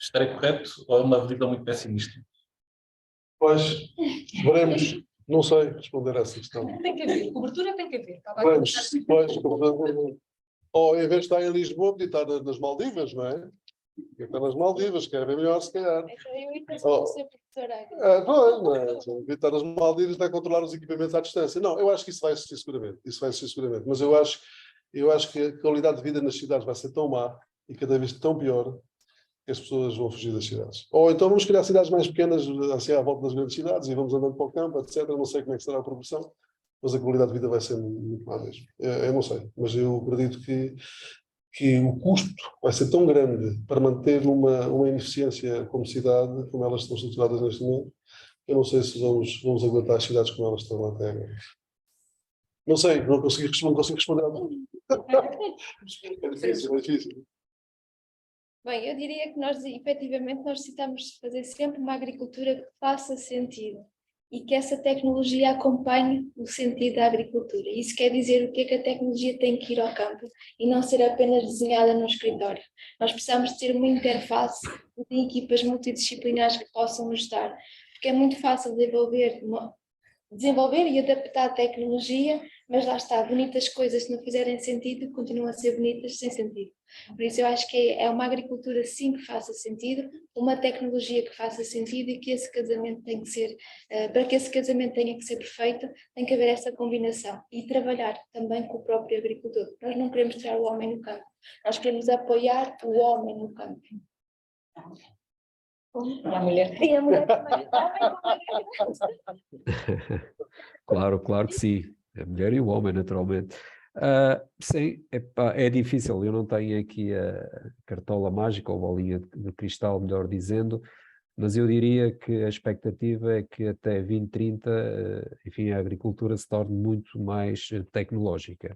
Estarei correto ou é uma visão muito pessimista? Pois, veremos. Não sei responder a essa questão. Tem que haver, cobertura tem que haver. Veremos. Pois, ou em vez de estar em Lisboa, podia estar nas Maldivas, não é? Podia estar nas Maldivas, que era bem melhor, se calhar. Então, eu ia pensar ser professora. Pois, não é? Podia estar nas Maldivas, vai controlar os equipamentos à distância. Não, eu acho que isso vai existir seguramente. Isso vai existir seguramente. Mas eu acho que a qualidade de vida nas cidades vai ser tão má e cada vez tão pior que as pessoas vão fugir das cidades. Ou então vamos criar cidades mais pequenas, assim, à volta das grandes cidades, e vamos andando para o campo, etc. Não sei como é que será a proporção, mas a qualidade de vida vai ser muito má mesmo. Eu não sei, mas eu acredito que o custo vai ser tão grande para manter uma ineficiência como cidade, como elas estão estruturadas neste momento, eu não sei se vamos aguentar as cidades como elas estão até agora. Não sei, não consigo responder a tudo. É difícil, é difícil. Bem, eu diria que efetivamente, nós necessitamos fazer sempre uma agricultura que faça sentido e que essa tecnologia acompanhe o sentido da agricultura. Isso quer dizer o que é que a tecnologia tem que ir ao campo e não ser apenas desenhada no escritório. Nós precisamos de ter uma interface de equipas multidisciplinares que possam nos dar, porque é muito fácil desenvolver e adaptar a tecnologia, mas lá está, bonitas coisas, se não fizerem sentido, continuam a ser bonitas sem sentido. Por isso eu acho que é uma agricultura sim que faça sentido, uma tecnologia que faça sentido e que esse casamento tem que ser, para que esse casamento tenha que ser perfeito, tem que haver essa combinação e trabalhar também com o próprio agricultor. Nós não queremos tirar o homem no campo, nós queremos apoiar o homem no campo. E a mulher. E a mulher também. Claro que sim. A mulher e o homem, naturalmente. Sim, é difícil. Eu não tenho aqui a cartola mágica ou bolinha de cristal, melhor dizendo, mas eu diria que a expectativa é que até 2030, enfim, a agricultura se torne muito mais tecnológica.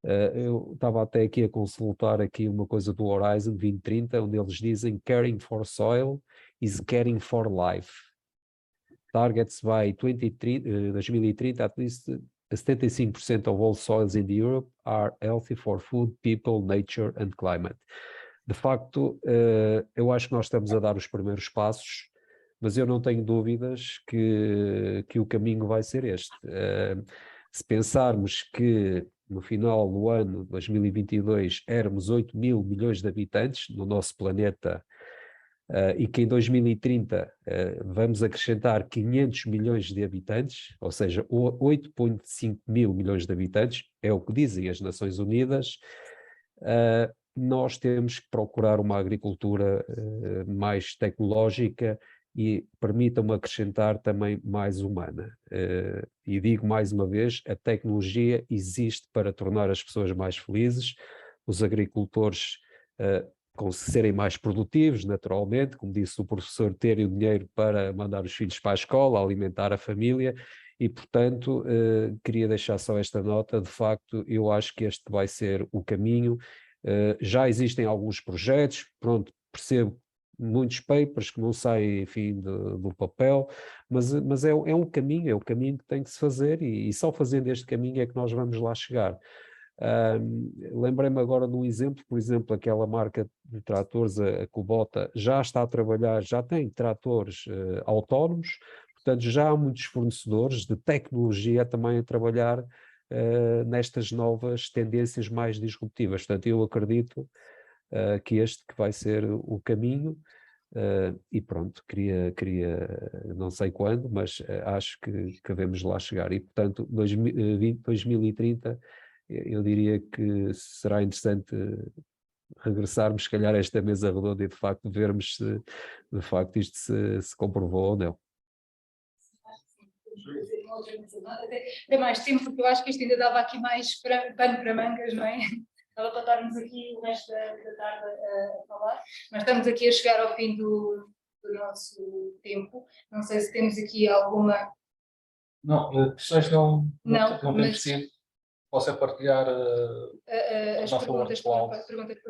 Eu estava até aqui a consultar aqui uma coisa do Horizon 2030, onde eles dizem caring for soil is caring for life. Targets by 2030, at least 75% of all soils in Europe are healthy for food, people, nature and climate. De facto, eu acho que nós estamos a dar os primeiros passos, mas eu não tenho dúvidas que o caminho vai ser este. Se pensarmos que no final do ano 2022 éramos 8 mil milhões de habitantes no nosso planeta, e que em 2030 vamos acrescentar 500 milhões de habitantes, ou seja, 8,5 mil milhões de habitantes, é o que dizem as Nações Unidas, nós temos que procurar uma agricultura mais tecnológica e permita-me acrescentar também mais humana. E digo mais uma vez, a tecnologia existe para tornar as pessoas mais felizes, os agricultores serem mais produtivos, naturalmente, como disse o professor, terem o dinheiro para mandar os filhos para a escola, alimentar a família, e portanto queria deixar só esta nota. De facto, eu acho que este vai ser o caminho. Já existem alguns projetos, pronto, percebo muitos papers que não saem, enfim, do papel, mas é um caminho, é o caminho que tem que se fazer, e só fazendo este caminho é que nós vamos lá chegar. Lembrei-me agora de um exemplo, por exemplo, aquela marca de tratores, a Kubota, já está a trabalhar, já tem tratores autónomos, portanto já há muitos fornecedores de tecnologia também a trabalhar nestas novas tendências mais disruptivas. Portanto, eu acredito que este que vai ser o caminho, e pronto, queria não sei quando, mas acho que devemos lá chegar. E portanto, 2030, eu diria que será interessante regressarmos, se calhar, a esta mesa redonda e de facto vermos se de facto isto se comprovou ou não. Até mais tempo, porque eu acho que isto ainda dava aqui mais pano para mangas, não é? Dava para estarmos aqui o resto da tarde a falar, mas estamos aqui a chegar ao fim do nosso tempo. Não sei se temos aqui alguma... Não, questões não Não, temos mas... tido. Posso é partilhar as nossa perguntas que virtual. foram feitas.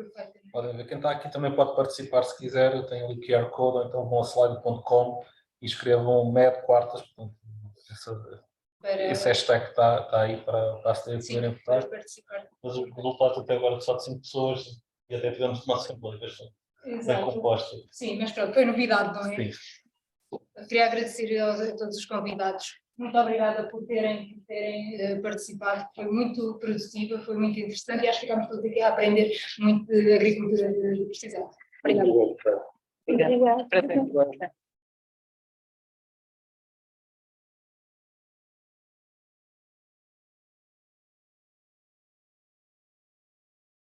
Podem ver, quem está aqui também pode participar se quiser. Eu tenho ali o QR Code, então vão a slide.com e escrevam MED Quartas. Portanto, esse hashtag está aí para acederem e poderem votar. Mas o resultado até agora de só de 5 pessoas e até tivemos uma assembleia bem composta. Sim, mas pronto, foi novidade, não é? Sim. Eu queria agradecer a todos os convidados. Muito obrigada por terem participado. Foi muito produtiva, foi muito interessante e acho que ficámos todos aqui a aprender muito de agricultura de precisão. Obrigada. Obrigada.